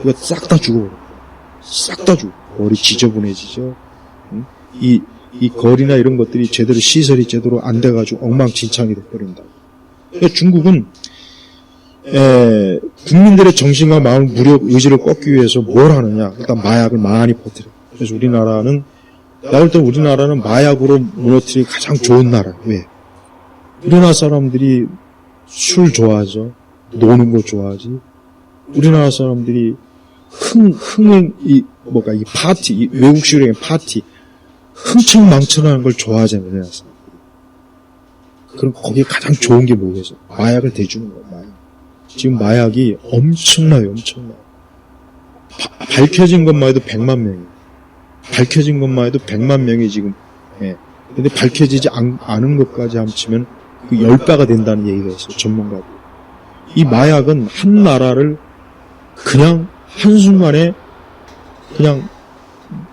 이거 싹 다 죽어버려. 싹 다 죽어. 머리 지저분해지죠. 응? 이 거리나 이런 것들이 시설이 제대로 안 돼가지고 엉망진창이 돼버린다. 그러니까 중국은 국민들의 정신과 마음, 무력, 의지를 꺾기 위해서 뭘 하느냐? 일단 마약을 많이 퍼뜨려. 그래서 내가 볼 때 우리나라는 마약으로 무너뜨리기 가장 좋은 나라예요. 왜? 우리나라 사람들이 술 좋아하죠. 노는 거 좋아하지. 우리나라 사람들이 이 파티, 외국식으로 파티, 흥청망청하는 걸 좋아하잖아요, 우리나라 사람들이. 그럼 거기에 가장 좋은 게 뭐겠어요? 마약을 대주는 거예요, 마약. 지금 마약이 엄청나요. 밝혀진 것만 해도 100만 명이에요. 밝혀진 것만 해도 100만 명이 지금, 근데 밝혀지지 않은 것까지 합치면 그 10배가 된다는 얘기가 있어요, 전문가들. 이 마약은 한 나라를 그냥 한순간에 그냥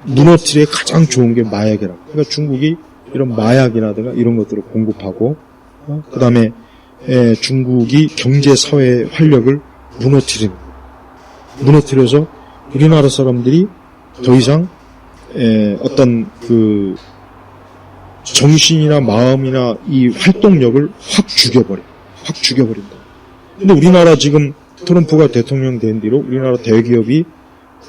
무너뜨리에 가장 좋은 게 마약이라고. 그러니까 중국이 이런 마약이라든가 이런 것들을 공급하고, 그 다음에 중국이 경제 사회 활력을 무너뜨려서 우리나라 사람들이 더 이상 어떤 그 정신이나 마음이나 이 활동력을 확 죽여버린다. 근데 우리나라 지금 트럼프가 대통령 된 뒤로 우리나라 대기업이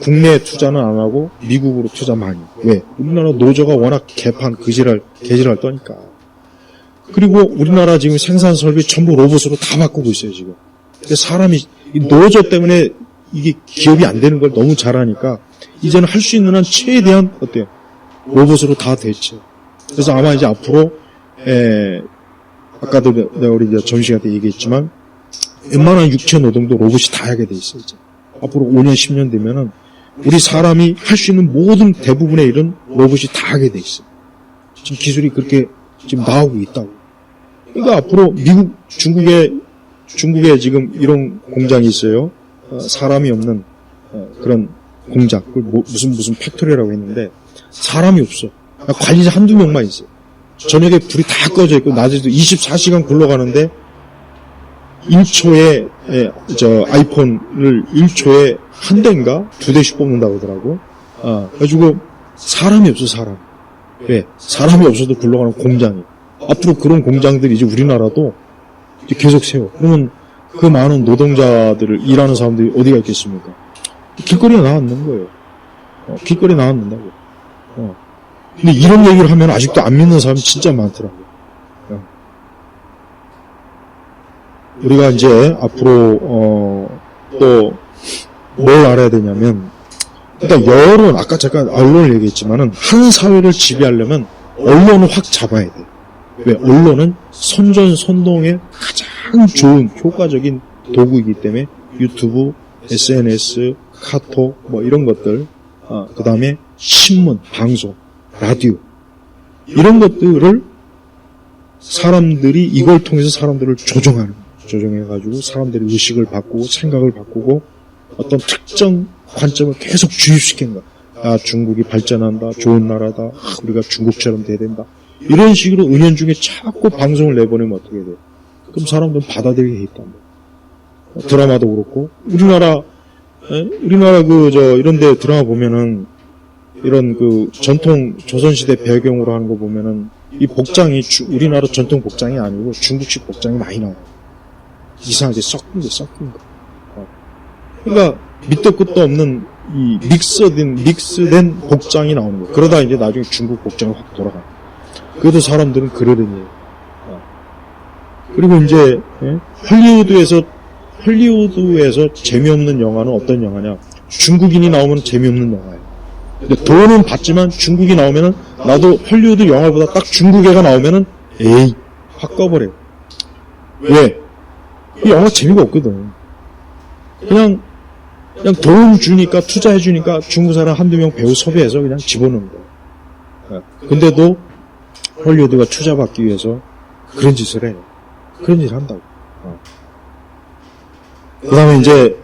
국내에 투자는 안 하고 미국으로 투자 많이. 왜? 우리나라 노조가 워낙 개지랄 떠니까. 그리고 우리나라 지금 생산 설비 전부 로봇으로 다 바꾸고 있어요, 지금. 근데 사람이, 이 노조 때문에 이게 기업이 안 되는 걸 너무 잘하니까, 이제는 할 수 있는 한 최대한, 어때요? 로봇으로 다 대체. 그래서 아마 이제 앞으로, 아까도 내가 우리 점심시간 때 얘기했지만, 웬만한 육체 노동도 로봇이 다 하게 돼 있어요, 이제. 앞으로 5년, 10년 되면은, 우리 사람이 할 수 있는 모든 대부분의 일은 로봇이 다 하게 돼 있어요. 지금 기술이 그렇게 지금 나오고 있다고. 그러니까 앞으로 중국에 지금 이런 공장이 있어요. 사람이 없는 그런 공장. 무슨 팩토리라고 했는데 사람이 없어. 관리자 한두 명만 있어요. 저녁에 불이 다 꺼져 있고 낮에도 24시간 굴러가는데 1초에 아이폰을 1초에 한 대인가 두 대씩 뽑는다고 하더라고. 그래가지고 사람이 없어, 사람. 왜? 사람이 없어도 굴러가는 공장이. 앞으로 그런 공장들이 이제 우리나라도 이제 계속 세워. 그러면 그 많은 노동자들을 일하는 사람들이 어디가 있겠습니까? 길거리에 나왔는 거예요. 길거리에 나왔는다고. 근데 이런 얘기를 하면 아직도 안 믿는 사람이 진짜 많더라고요. 우리가 이제 앞으로 또 뭘 알아야 되냐면, 일단 여론, 아까 잠깐 언론을 얘기했지만은 한 사회를 지배하려면 언론을 확 잡아야 돼. 왜? 언론은 선전선동의 가장 좋은 효과적인 도구이기 때문에 유튜브, SNS, 카톡 뭐 이런 것들, 그 다음에 신문, 방송, 라디오 이런 것들을 사람들이 이걸 통해서 사람들을 조정해가지고 사람들의 의식을 바꾸고 생각을 바꾸고 어떤 특정 관점을 계속 주입시키는 거야. 중국이 발전한다, 좋은 나라다, 우리가 중국처럼 돼야 된다. 이런 식으로 은연중에 자꾸 방송을 내보내면 어떻게 돼? 그럼 사람들은 받아들이게 돼 있단 말이야. 드라마도 그렇고 우리나라 이런데 드라마 보면은 이런 전통 조선시대 배경으로 하는 거 보면은 이 복장이 우리나라 전통 복장이 아니고 중국식 복장이 많이 나와요. 이상하게 섞인 거. 그러니까 밑도 끝도 없는 이 믹스된 복장이 나오는 거예요. 그러다 이제 나중에 중국 복장이 확 돌아가요. 그래도 사람들은 그러더니. 그리고 이제 헐리우드에서 재미없는 영화는 어떤 영화냐? 중국인이 나오면 재미없는 영화예요. 근데 돈은 받지만 중국이 나오면은 나도 헐리우드 영화보다 딱 중국 애가 나오면은 에이 확 꺼버려요. 왜? 이 영화 재미가 없거든. 그냥 돈 주니까 투자해주니까 중국 사람 한두 명 배우 섭외해서 그냥 집어넣는 거예요. 근데도 헐리우드가 투자받기 위해서 그런 짓을 해요. 그런 짓을 한다고. 그 다음에 이제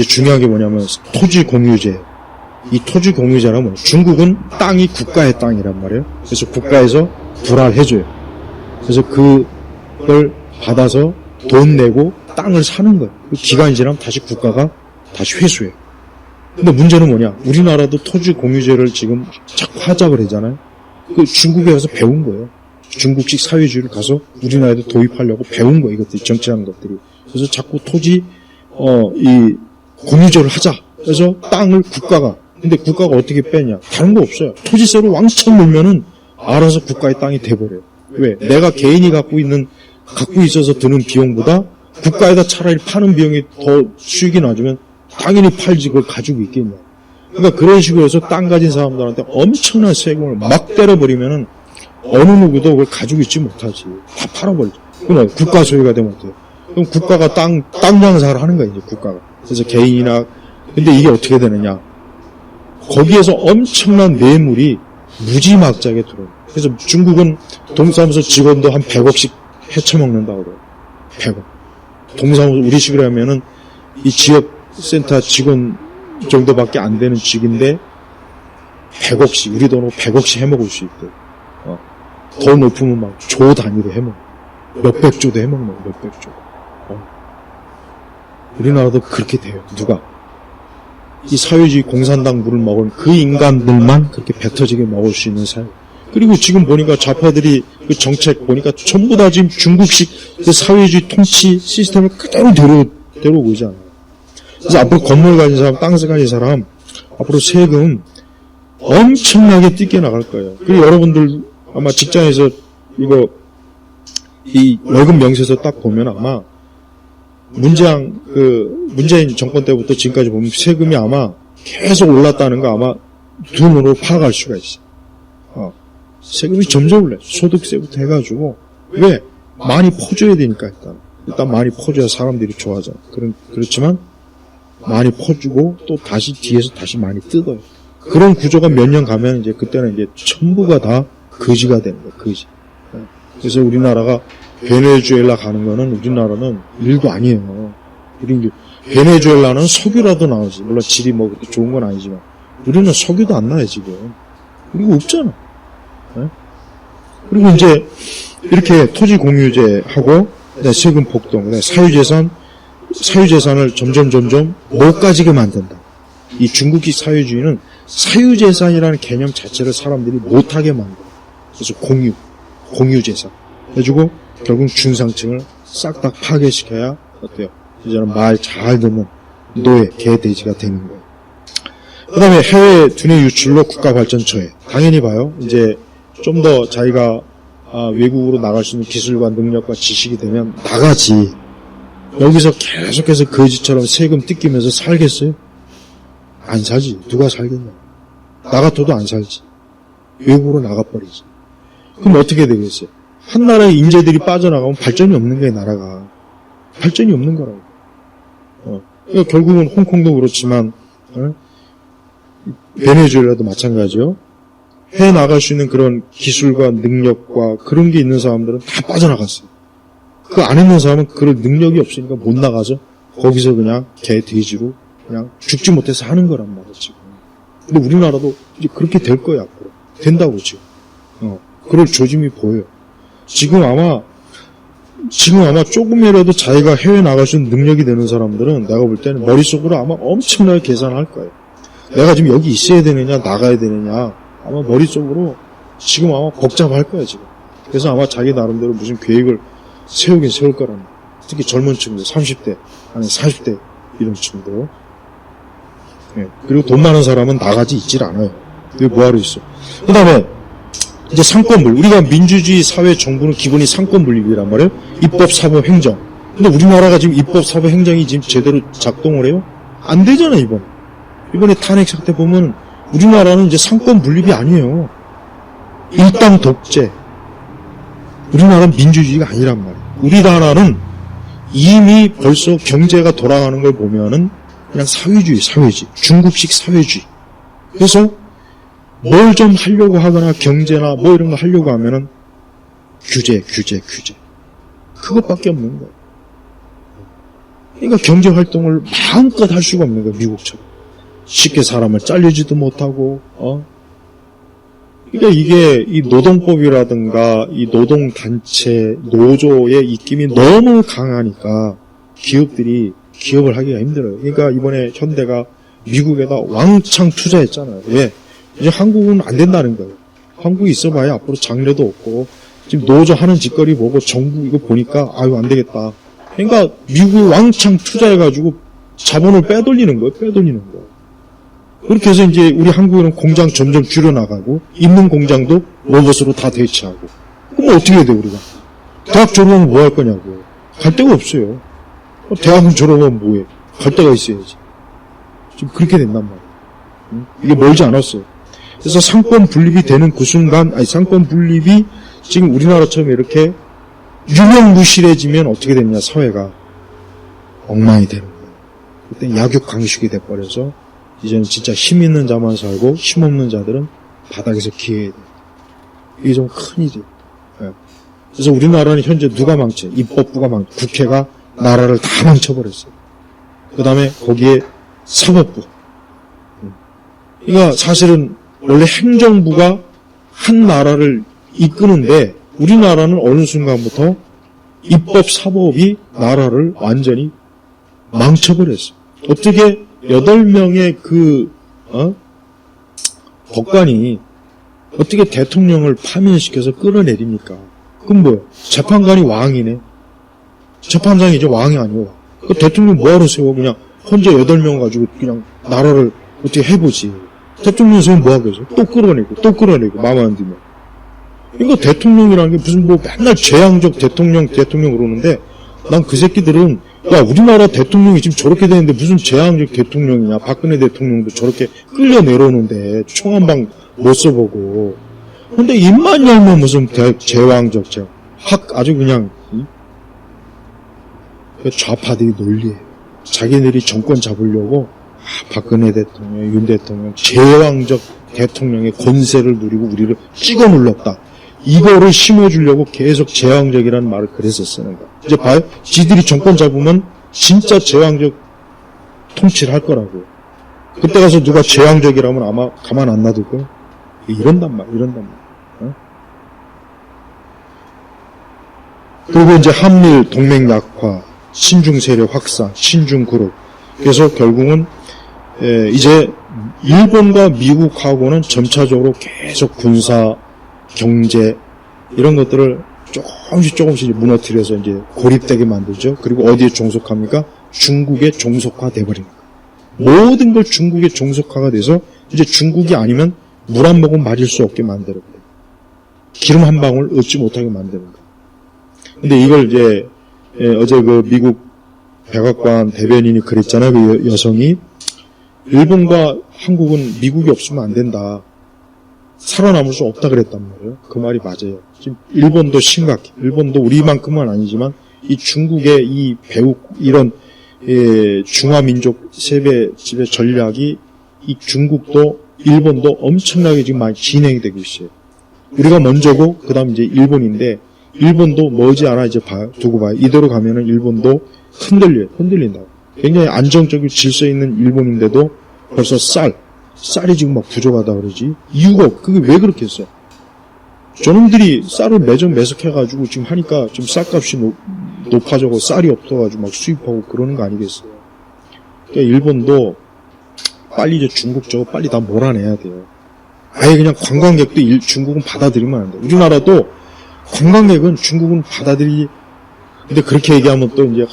중요한 게 뭐냐면 토지 공유제. 이 토지 공유제란 뭐냐. 중국은 땅이 국가의 땅이란 말이에요. 그래서 국가에서 불알해줘요. 그래서 그걸 받아서 돈 내고 땅을 사는 거예요. 기간이 지나면 다시 국가가 다시 회수해요. 근데 문제는 뭐냐. 우리나라도 토지 공유제를 지금 자꾸 하자고 그러잖아요. 그 중국에 가서 배운 거예요. 중국식 사회주의를 가서 우리나라에도 도입하려고 배운 거예요. 이것들이 정치하는 것들이. 그래서 자꾸 토지 이 공유제를 하자. 그래서 땅을 근데 국가가 어떻게 빼냐. 다른 거 없어요. 토지세를 왕창 물면은 알아서 국가의 땅이 돼버려요. 왜? 내가 개인이 갖고 있어서 드는 비용보다 국가에다 차라리 파는 비용이 더 수익이 나주면 당연히 팔지 그걸 가지고 있겠냐. 그러니까 그런 식으로 해서 땅 가진 사람들한테 엄청난 세금을 막 때려버리면은 어느 누구도 그걸 가지고 있지 못하지. 다 팔아버리죠. 그럼 국가 소유가 되면 어때요? 그럼 국가가 땅 장사를 하는 거야, 이제 국가가. 그래서 개인이나, 근데 이게 어떻게 되느냐. 거기에서 엄청난 뇌물이 무지막지하게 들어요. 그래서 중국은 동사무소 직원도 한 100억씩 헤쳐먹는다고 그래요. 100억. 동사무소, 우리 식으로 하면은 이 지역센터 직원 정도밖에 안 되는 직인데 100억씩, 우리 돈으로 100억씩 해먹을 수 있대. 더 높으면 막 조 단위로 해먹어. 몇백 조도 해먹는 거야, 몇백 조. 우리나라도 그렇게 돼요. 누가? 이 사회주의 공산당 물을 먹은 그 인간들만 그렇게 배 터지게 먹을 수 있는 사회. 그리고 지금 보니까 좌파들이 그 정책 보니까 전부 다 지금 중국식 그 사회주의 통치 시스템을 그대로 데려오고 있잖아요. 그래서 앞으로 건물 가진 사람, 땅 가진 사람, 앞으로 세금 엄청나게 뜯겨 나갈 거예요. 그리고 여러분들 아마 직장에서 이 월급 명세서 딱 보면 아마 문재인 정권 때부터 지금까지 보면 세금이 아마 계속 올랐다는 거 아마 눈으로 파악할 수가 있어요. 세금이 점점 올라요. 소득세부터 해가지고. 왜? 많이 퍼줘야 되니까 일단 많이 퍼줘야 사람들이 좋아하잖아. 그렇지만 많이 퍼주고 또 다시 뒤에서 다시 많이 뜯어요. 그런 구조가 몇 년 가면 이제 그때는 이제 전부가 다 거지가 되는 거예요. 거지. 그래서 우리나라가 베네수엘라 가는 거는 우리나라는 일도 아니에요. 베네수엘라는 석유라도 나오지. 물론 질이 뭐 그렇게 좋은 건 아니지만 우리는 석유도 안 나요 지금. 그리고 없잖아. 그리고 이제 이렇게 토지 공유제하고 세금 폭동, 사유재산을 점점 못 가지게 만든다. 이 중국식 사회주의는 사유재산이라는 개념 자체를 사람들이 못하게 만들어. 그래서 공유재산 해주고 결국 중상층을 싹 다 파괴시켜야 어때요? 이제는 말 잘 듣는 노예, 개돼지가 되는 거예요. 그 다음에 해외 두뇌 유출로 국가발전처에. 당연히 봐요. 이제 좀 더 자기가 외국으로 나갈 수 있는 기술과 능력과 지식이 되면 나가지. 여기서 계속해서 거지처럼 세금 뜯기면서 살겠어요? 안 살지. 누가 살겠냐. 나 같아도 안 살지. 외국으로 나가버리지. 그럼 어떻게 되겠어요? 한 나라의 인재들이 빠져나가면 발전이 없는 거예요, 나라가. 발전이 없는 거라고. 그러니까 결국은 홍콩도 그렇지만, 베네수엘라도 마찬가지요. 해 나갈 수 있는 그런 기술과 능력과 그런 게 있는 사람들은 다 빠져나갔어요. 그 안에 있는 사람은 그런 능력이 없으니까 못 나가서 거기서 그냥 개 돼지로 그냥 죽지 못해서 하는 거란 말이에요, 지금. 근데 우리나라도 이제 그렇게 될 거예요, 앞으로. 된다고, 지금. 그럴 조짐이 보여요. 지금 아마 조금이라도 자기가 해외 나갈 수 있는 능력이 되는 사람들은 내가 볼 때는 머릿속으로 아마 엄청나게 계산할 거예요. 내가 지금 여기 있어야 되느냐, 나가야 되느냐, 아마 머릿속으로 지금 아마 복잡할 거예요, 지금. 그래서 아마 자기 나름대로 무슨 계획을 세우긴 세울 거라는 거예요. 특히 젊은 층들, 30대, 아니 40대 이런 층들. 네. 그리고 돈 많은 사람은 나가지 있질 않아요. 여기 뭐하러 있어. 그 다음에 이제 상권분립. 우리가 민주주의 사회 정부는 기본이 상권분립이란 말이에요. 입법, 사법, 행정. 근데 우리나라가 지금 입법, 사법, 행정이 지금 제대로 작동을 해요? 안 되잖아요, 이번에. 이번에 탄핵 사태 보면 우리나라는 이제 상권분립이 아니에요. 일당 독재. 우리나라는 민주주의가 아니란 말이에요. 우리나라는 이미 벌써 경제가 돌아가는 걸 보면은 그냥 사회주의. 중국식 사회주의. 그래서 뭘 좀 하려고 하거나 경제나 뭐 이런 거 하려고 하면은 규제. 그것밖에 없는 거예요. 그러니까 경제 활동을 마음껏 할 수가 없는 거예요, 미국처럼. 쉽게 사람을 잘리지도 못하고, 그러니까 이게 이 노동법이라든가 이 노동단체, 노조의 입김이 너무 강하니까 기업들이 기업을 하기가 힘들어요. 그러니까 이번에 현대가 미국에다 왕창 투자했잖아요. 왜? 이제 한국은 안 된다는 거예요. 한국이 있어봐야 앞으로 장래도 없고, 지금 노조 하는 짓거리 보고 정부 이거 보니까 아유 안 되겠다. 그러니까 미국이 왕창 투자해가지고 자본을 빼돌리는 거예요. 그렇게 해서 이제 우리 한국은 공장 점점 줄여나가고 있는 공장도 로봇으로 다 대체하고. 그럼 어떻게 해야 돼 우리가? 대학 졸업하면 뭐 할 거냐고. 갈 데가 없어요. 대학은 졸업하면 뭐해? 갈 데가 있어야지. 지금 그렇게 된단 말이에요. 이게 멀지 않았어요. 그래서 상권 분립이 되는 그 순간, 상권 분립이 지금 우리나라처럼 이렇게 유명무실해지면 어떻게 되느냐, 사회가. 엉망이 되는 거예요. 그때 약육강식이 돼버려서 이제는 진짜 힘 있는 자만 살고 힘 없는 자들은 바닥에서 기해야 돼요. 이게 좀 큰일이에요. 네. 그래서 우리나라는 현재 누가 망쳐? 입법부가 국회가 나라를 다 망쳐버렸어요. 그 다음에 거기에 사법부. 그러니까 사실은 원래 행정부가 한 나라를 이끄는데 우리나라는 어느 순간부터 입법, 사법이 나라를 완전히 망쳐버렸어요. 어떻게 8명의 법관이 어떻게 대통령을 파면시켜서 끌어내립니까? 그럼 뭐예요? 재판관이 왕이네. 재판장이 이제 왕이 아니고. 그 대통령 뭐하러 세워? 그냥 혼자 8명 가지고 그냥 나라를 어떻게 해보지. 대통령 세우면 뭐 하겠어요? 또 끌어내고, 마음 안 들면. 그러니까 대통령이라는 게 무슨 뭐 맨날 재앙적 대통령 그러는데, 난 그 새끼들은, 야, 우리나라 대통령이 지금 저렇게 되는데 무슨 재앙적 대통령이냐. 박근혜 대통령도 저렇게 끌려 내려오는데, 총 한 방 못 써보고. 근데 입만 열면 무슨 제왕적, 아주 그냥, 좌파들이 논리예요. 자기네들이 정권 잡으려고, 박근혜 대통령, 윤 대통령, 제왕적 대통령의 권세를 누리고 우리를 찍어 눌렀다. 이거를 심어주려고 계속 제왕적이라는 말을 그래서 쓰는 거야. 이제 봐요. 지들이 정권 잡으면 진짜 제왕적 통치를 할 거라고. 그때 가서 누가 제왕적이라면 아마 가만 안 놔둘 거야. 이런단 말. 그리고 이제 한미일 동맹 약화, 친중 세력 확산, 친중 그룹. 그래서 결국은 이제 일본과 미국하고는 점차적으로 계속 군사, 경제 이런 것들을 조금씩 무너뜨려서 이제 고립되게 만들죠. 그리고 어디에 종속합니까? 중국에 종속화 돼버립니다. 모든 걸 중국에 종속화가 돼서 이제 중국이 아니면 물 한 모금 마실 수 없게 만드는 거예요. 기름 한 방울 얻지 못하게 만드는 거예요. 근데 이걸 이제 어제 그 미국 백악관 대변인이 그랬잖아요. 그 여성이 일본과 한국은 미국이 없으면 안 된다. 살아남을 수 없다 그랬단 말이에요. 그 말이 맞아요. 지금 일본도 심각해. 일본도 우리만큼은 아니지만 이 중국의 이 이런 중화민족 세배 지배 전략이 이 중국도 일본도 엄청나게 지금 많이 진행이 되고 있어요. 우리가 먼저고 그다음 이제 일본인데 일본도 머지않아 이제 두고 봐요. 이대로 가면은 일본도 흔들린다. 굉장히 안정적인 질서 있는 일본인데도 벌써 쌀이 지금 막 부족하다 그러지. 이유가 그게 왜 그렇게 했어? 저놈들이 쌀을 매석해가지고 지금 하니까 지금 쌀값이 높아져고 쌀이 없어가지고 막 수입하고 그러는 거 아니겠어요? 그러니까 일본도 빨리 이제 중국 저거 빨리 다 몰아내야 돼요. 아예 그냥 관광객도 중국은 받아들이면 안 돼. 우리나라도 관광객은 중국은 근데 그렇게 얘기하면 또 이제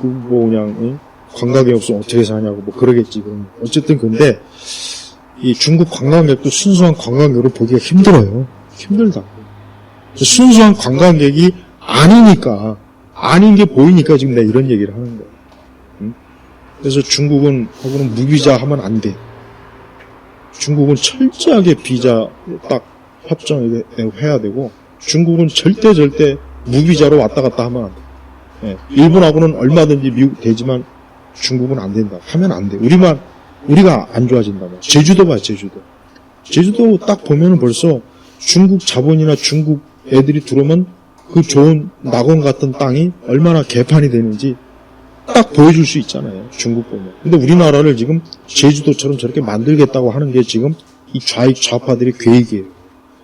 뭐 그냥 관광객 없으면 어떻게 사냐고 뭐 그러겠지. 어쨌든 근데 이 중국 관광객도 순수한 관광객으로 보기가 힘들어요. 힘들다. 순수한 관광객이 아니니까 아닌 게 보이니까 지금 내가 이런 얘기를 하는 거예요. 그래서 중국은 하고는 무비자 하면 안 돼. 중국은 철저하게 비자 딱 협정을 해야 되고 중국은 절대 무비자로 왔다 갔다 하면 안 돼. 일본하고는 얼마든지 미국 되지만 중국은 안 된다. 하면 안 돼. 우리가 안 좋아진다. 제주도 봐, 제주도. 제주도 딱 보면은 벌써 중국 자본이나 중국 애들이 들어오면 그 좋은 낙원 같은 땅이 얼마나 개판이 되는지 딱 보여줄 수 있잖아요. 중국 보면. 근데 우리나라를 지금 제주도처럼 저렇게 만들겠다고 하는 게 지금 이 좌파들의 계획이에요.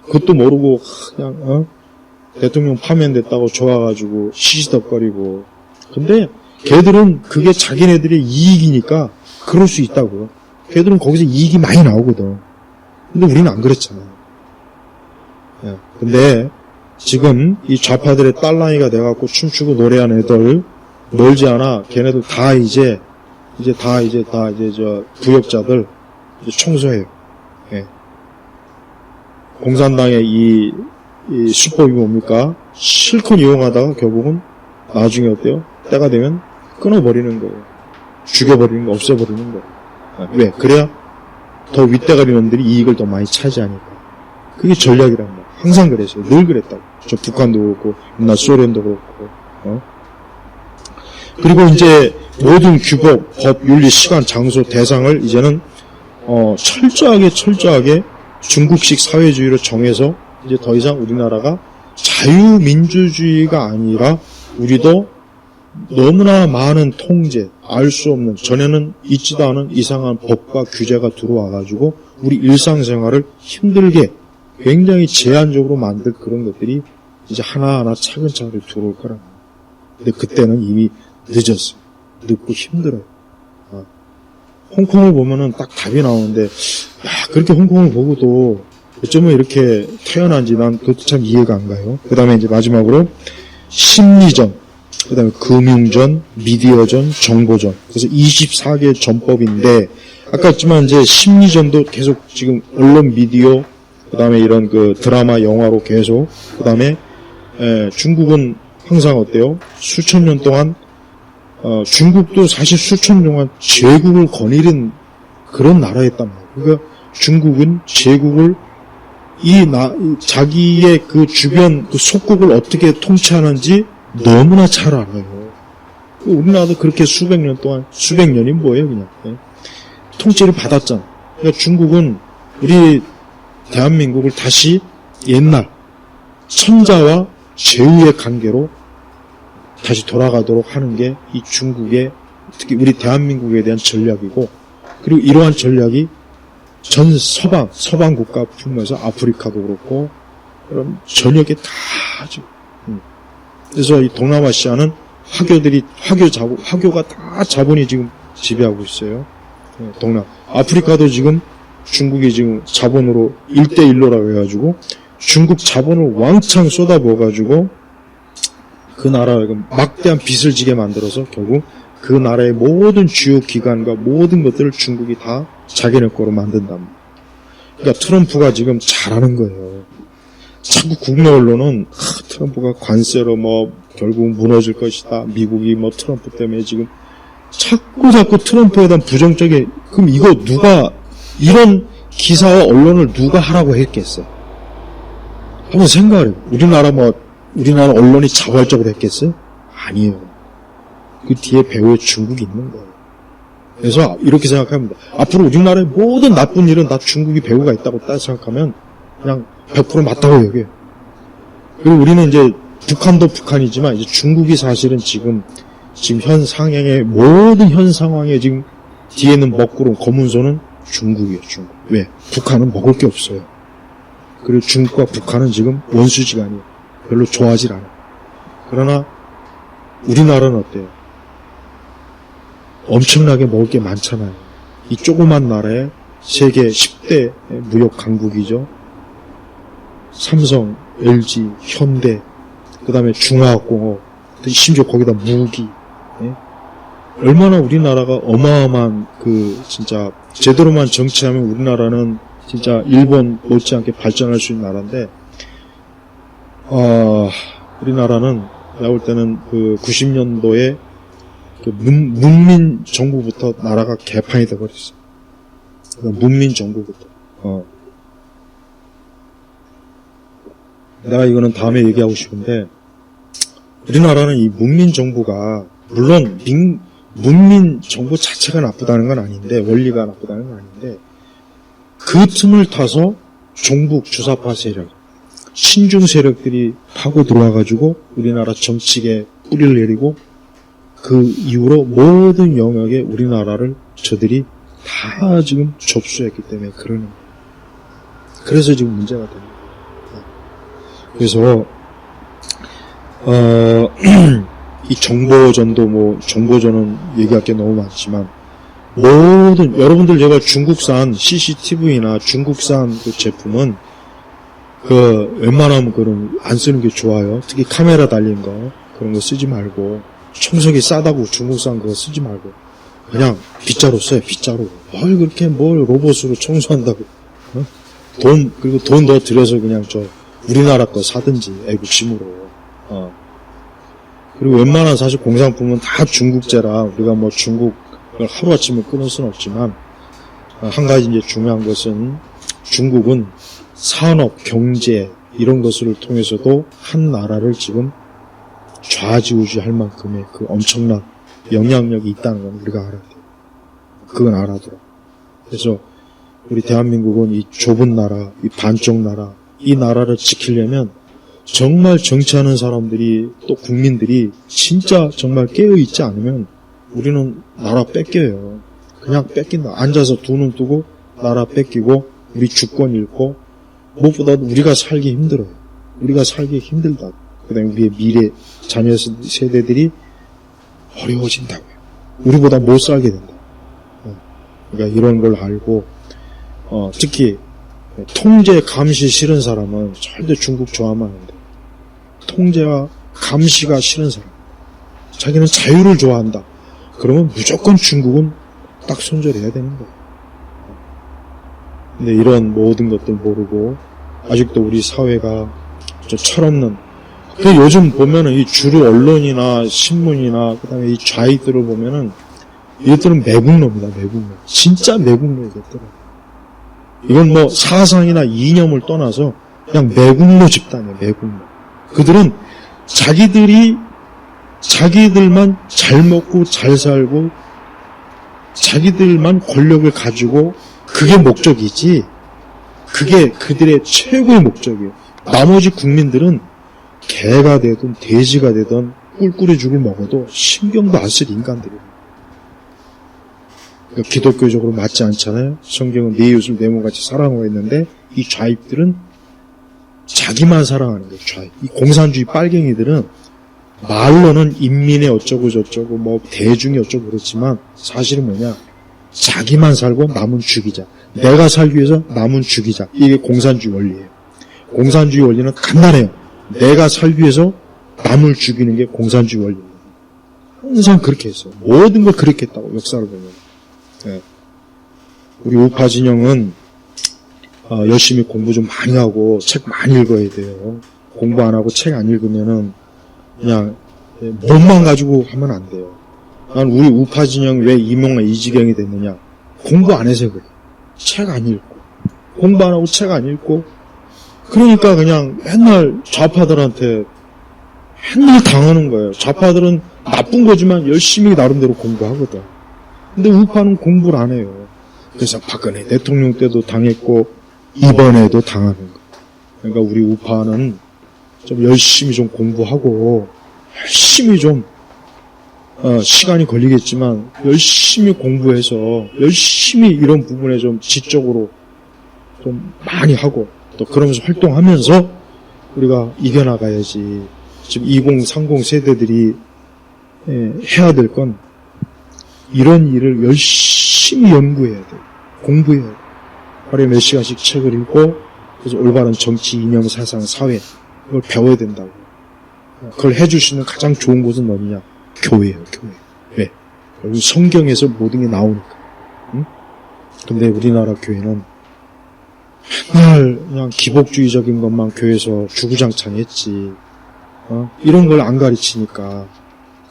그것도 모르고 그냥 대통령 파면됐다고 좋아가지고 시시덕거리고. 근데 걔들은 그게 자기네들의 이익이니까 그럴 수 있다고요. 걔들은 거기서 이익이 많이 나오거든. 근데 우리는 안 그렇잖아요. 근데 지금 이 좌파들의 딸랑이가 돼갖고 춤추고 노래하는 애들 멀지 않아. 걔네들 다 이제 저 부역자들 이제 청소해요. 공산당의 이 수법이 뭡니까? 실컷 이용하다가 결국은 나중에 어때요? 때가 되면 끊어버리는 거예요. 죽여버리는 거, 없애버리는 거예요. 왜? 그래야 더 윗대가리 놈들이 이익을 더 많이 차지하니까. 그게 전략이란 말이에요. 항상 그랬어요. 늘 그랬다고. 저 북한도 그렇고, 옛날 소련도 그렇고, 그리고 이제 모든 규법, 법, 윤리, 시간, 장소, 대상을 이제는 철저하게 중국식 사회주의로 정해서 이제 더 이상 우리나라가 자유민주주의가 아니라 우리도 너무나 많은 통제, 알 수 없는, 전에는 있지도 않은 이상한 법과 규제가 들어와가지고 우리 일상생활을 힘들게 굉장히 제한적으로 만들 그런 것들이 이제 하나하나 차근차근 들어올 거라고. 근데 그때는 이미 늦었어요. 늦고 힘들어요. 홍콩을 보면은 딱 답이 나오는데, 그렇게 홍콩을 보고도 어쩌면 이렇게 태어난지 난 그것도 참 이해가 안 가요. 그 다음에 이제 마지막으로 심리전, 그 다음에 금융전, 미디어전, 정보전. 그래서 24개의 전법인데, 아까 했지만 이제 심리전도 계속 지금 언론 미디어, 그 다음에 이런 그 드라마, 영화로 계속, 그 다음에 중국은 항상 어때요? 수천 년 동안 중국도 사실 수천 년 동안 제국을 거느린 그런 나라였단 말이에요. 그러니까 중국은 제국을 자기의 그 주변 그 속국을 어떻게 통치하는지 너무나 잘 알아요. 우리나라도 그렇게 수백 년이 뭐예요, 그냥. 통치를 받았잖아. 그러니까 중국은 우리 대한민국을 다시 옛날 천자와 제후의 관계로 다시 돌아가도록 하는 게 이 중국의 특히 우리 대한민국에 대한 전략이고, 그리고 이러한 전략이 전 서방 국가 품에서 아프리카도 그렇고 그런 전역에 다 하죠. 그래서 이 동남아시아는 화교가 다 자본이 지금 지배하고 있어요. 아프리카도 지금 중국이 지금 자본으로 1대1로라고 해가지고 중국 자본을 왕창 쏟아부어가지고 그 나라가 막대한 빚을 지게 만들어서 결국 그 나라의 모든 주요 기관과 모든 것들을 중국이 다 자기네 거로 만든답니다. 그러니까 트럼프가 지금 잘하는 거예요. 자꾸 국내 언론은 트럼프가 관세로 뭐 결국 무너질 것이다. 미국이 뭐 트럼프 때문에 지금 자꾸 트럼프에 대한 부정적인, 그럼 이거 누가, 이런 기사와 언론을 누가 하라고 했겠어요? 한번 생각을 해요. 우리나라 언론이 자발적으로 했겠어요? 아니에요. 그 뒤에 배후에 중국이 있는 거예요. 그래서 이렇게 생각합니다. 앞으로 우리나라의 모든 나쁜 일은 다 중국이 배후가 있다고 딱 생각하면 그냥 100% 맞다고 여겨요. 그리고 우리는 이제 북한도 북한이지만 이제 중국이 사실은 지금 현 상황의 모든 현 상황에 지금 뒤에 있는 먹구름 검은소는 중국이에요. 중국. 왜? 북한은 먹을 게 없어요. 그리고 중국과 북한은 지금 원수지간이에요. 별로 좋아하질 않아요. 그러나 우리나라는 어때요? 엄청나게 먹을 게 많잖아요. 이 조그만 나라에 세계 10대 무역 강국이죠. 삼성, LG, 현대, 그 다음에 중화학공업, 심지어 거기다 무기. 예? 얼마나 우리나라가 어마어마한 진짜 제대로만 정치하면 우리나라는 진짜 일본 못지않게 발전할 수 있는 나라인데, 우리나라는 내가 볼 때는 90년도에 문민 정부부터 나라가 개판이 돼버렸어. 문민 정부부터. 내가 이거는 다음에 얘기하고 싶은데, 우리나라는 이 문민 정부가, 물론 문민 정부 자체가 나쁘다는 건 아닌데, 원리가 나쁘다는 건 아닌데, 그 틈을 타서 종북 주사파 세력, 신중 세력들이 파고 들어와가지고 우리나라 정치계에 뿌리를 내리고, 그 이후로 모든 영역에 우리나라를 저들이 다 지금 접수했기 때문에 그러는 거예요. 그래서 지금 문제가 됩니다. 그래서 이 정보전은 얘기할 게 너무 많지만, 여러분들 제가 중국산 CCTV나 중국산 그 제품은 웬만하면 안 쓰는 게 좋아요. 특히 카메라 달린 거 그런 거 쓰지 말고, 청소기 싸다고 중국산 그거 쓰지 말고 그냥 빗자루 써요. 빗자루. 뭘 로봇으로 청소한다고. 그리고 돈 더 들여서 그냥 우리나라 거 사든지 애국심으로. 그리고 웬만한 사실 공산품은 다 중국제라 우리가 뭐 중국을 하루아침에 끊을 수는 없지만, 한 가지 이제 중요한 것은 중국은 산업, 경제 이런 것을 통해서도 한 나라를 지금 좌지우지할 만큼의 그 엄청난 영향력이 있다는 건 우리가 알아야 돼요. 그건 알아둬라. 그래서 우리 대한민국은 이 좁은 나라, 이 반쪽 나라, 이 나라를 지키려면 정말 정치하는 사람들이, 또 국민들이 진짜 정말 깨어있지 않으면 우리는 나라 뺏겨요. 그냥 뺏긴다. 앉아서 두 눈 뜨고 나라 뺏기고 우리 주권 잃고, 무엇보다 우리가 살기 힘들어요. 우리가 살기 힘들다. 그 다음에 우리의 미래 자녀 세대들이 어려워진다고요. 우리보다 못 살게 된다. 그러니까 이런 걸 알고, 특히 통제 감시 싫은 사람은 절대 중국 좋아하면 안 돼. 통제와 감시가 싫은 사람, 자기는 자유를 좋아한다. 그러면 무조건 중국은 딱 손절해야 되는 거예요. 근데 이런 모든 것들 모르고 아직도 우리 사회가 철없는, 요즘 보면은 이 주류 언론이나 신문이나 그다음에 이 좌익들을 보면은 이것들은 매국노입니다. 매국노. 진짜 매국노 이것들은. 이건 뭐 사상이나 이념을 떠나서 그냥 매국노 집단이에요. 매국노. 그들은 자기들만 잘 먹고 잘 살고 자기들만 권력을 가지고, 그게 목적이지, 그게 그들의 최고의 목적이에요. 나머지 국민들은 개가 되든 돼지가 되든 꿀꿀이 죽을 먹어도 신경도 안 쓸 인간들이에요. 그러니까 기독교적으로 맞지 않잖아요. 성경은 네 이웃을 내 몸같이 사랑하고 있는데, 이 좌익들은 자기만 사랑하는 거예요. 좌익. 이 공산주의 빨갱이들은 말로는 인민의 어쩌고 저쩌고 뭐 대중이 어쩌고 그렇지만 사실은 뭐냐, 자기만 살고 남은 죽이자. 내가 살기 위해서 남은 죽이자. 이게 공산주의 원리예요. 공산주의 원리는 간단해요. 내가 살기 위해서 남을 죽이는 게 공산주의 원리입니다. 항상 그렇게 했어요. 모든 걸 그렇게 했다고, 역사를 보면. 예. 우리 우파 진영은 열심히 공부 좀 많이 하고 책 많이 읽어야 돼요. 공부 안 하고 책 안 읽으면은 그냥 몸만 가지고 하면 안 돼요. 난 우리 우파 진영 왜 이명만 이 지경이 됐느냐? 공부 안 해서 그래. 책 안 읽고 공부 안 하고 책 안 읽고 그러니까 그냥 맨날 좌파들한테 맨날 당하는 거예요. 좌파들은 나쁜 거지만 열심히 나름대로 공부하거든. 근데 우파는 공부를 안 해요. 그래서 박근혜 대통령 때도 당했고 이번에도 당하는 거예요. 그러니까 우리 우파는 좀 열심히 좀 공부하고 열심히 좀 시간이 걸리겠지만 열심히 공부해서 열심히 이런 부분에 좀 지적으로 좀 많이 하고 또 그러면서 활동하면서 우리가 이겨나가야지. 지금 2030 세대들이 해야 될 건 이런 일을 열심히 연구해야 돼요. 공부해야 돼요. 하루에 몇 시간씩 책을 읽고 그래서 올바른 정치, 이념, 사상, 사회 이걸 배워야 된다고. 그걸 해줄 수 있는 가장 좋은 곳은 어디냐? 교회예요, 교회. 왜? 여기 성경에서 모든 게 나오니까. 응? 근데 우리나라 교회는 맨날 그냥 기복주의적인 것만 교회에서 주구장창 했지. 이런 걸 안 가르치니까.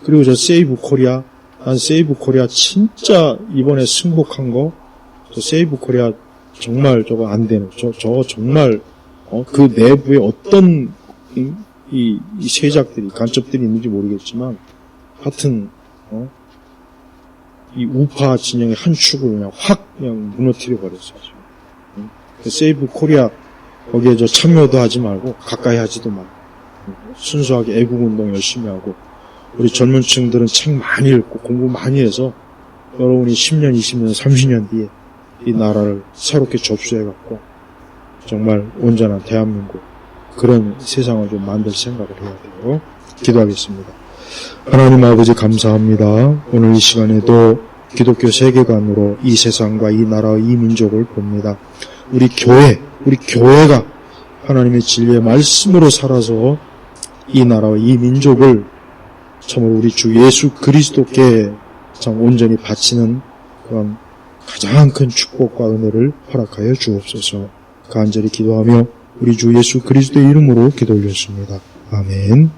그리고 저 세이브 코리아, 난 세이브 코리아 진짜 이번에 승복한 거, 저 세이브 코리아 정말 저거 안 되는, 저거 정말, 그 내부에 어떤, 이 세작들이, 간첩들이 있는지 모르겠지만, 하여튼, 이 우파 진영의 한 축을 그냥 확 그냥 무너뜨려 버렸어요. 세이브 코리아, 거기에 저 참여도 하지 말고, 가까이 하지도 말고, 순수하게 애국운동 열심히 하고, 우리 젊은 층들은 책 많이 읽고 공부 많이 해서 여러분이 10년, 20년, 30년 뒤에 이 나라를 새롭게 접수해갖고 정말 온전한 대한민국 그런 세상을 좀 만들 생각을 해야 돼요. 기도하겠습니다. 하나님 아버지 감사합니다. 오늘 이 시간에도 기독교 세계관으로 이 세상과 이 나라와 이 민족을 봅니다. 우리 교회가 하나님의 진리의 말씀으로 살아서 이 나라와 이 민족을 참으로 우리 주 예수 그리스도께 참 온전히 바치는 그런 가장 큰 축복과 은혜를 허락하여 주옵소서. 간절히 기도하며 우리 주 예수 그리스도의 이름으로 기도 올렸습니다. 아멘.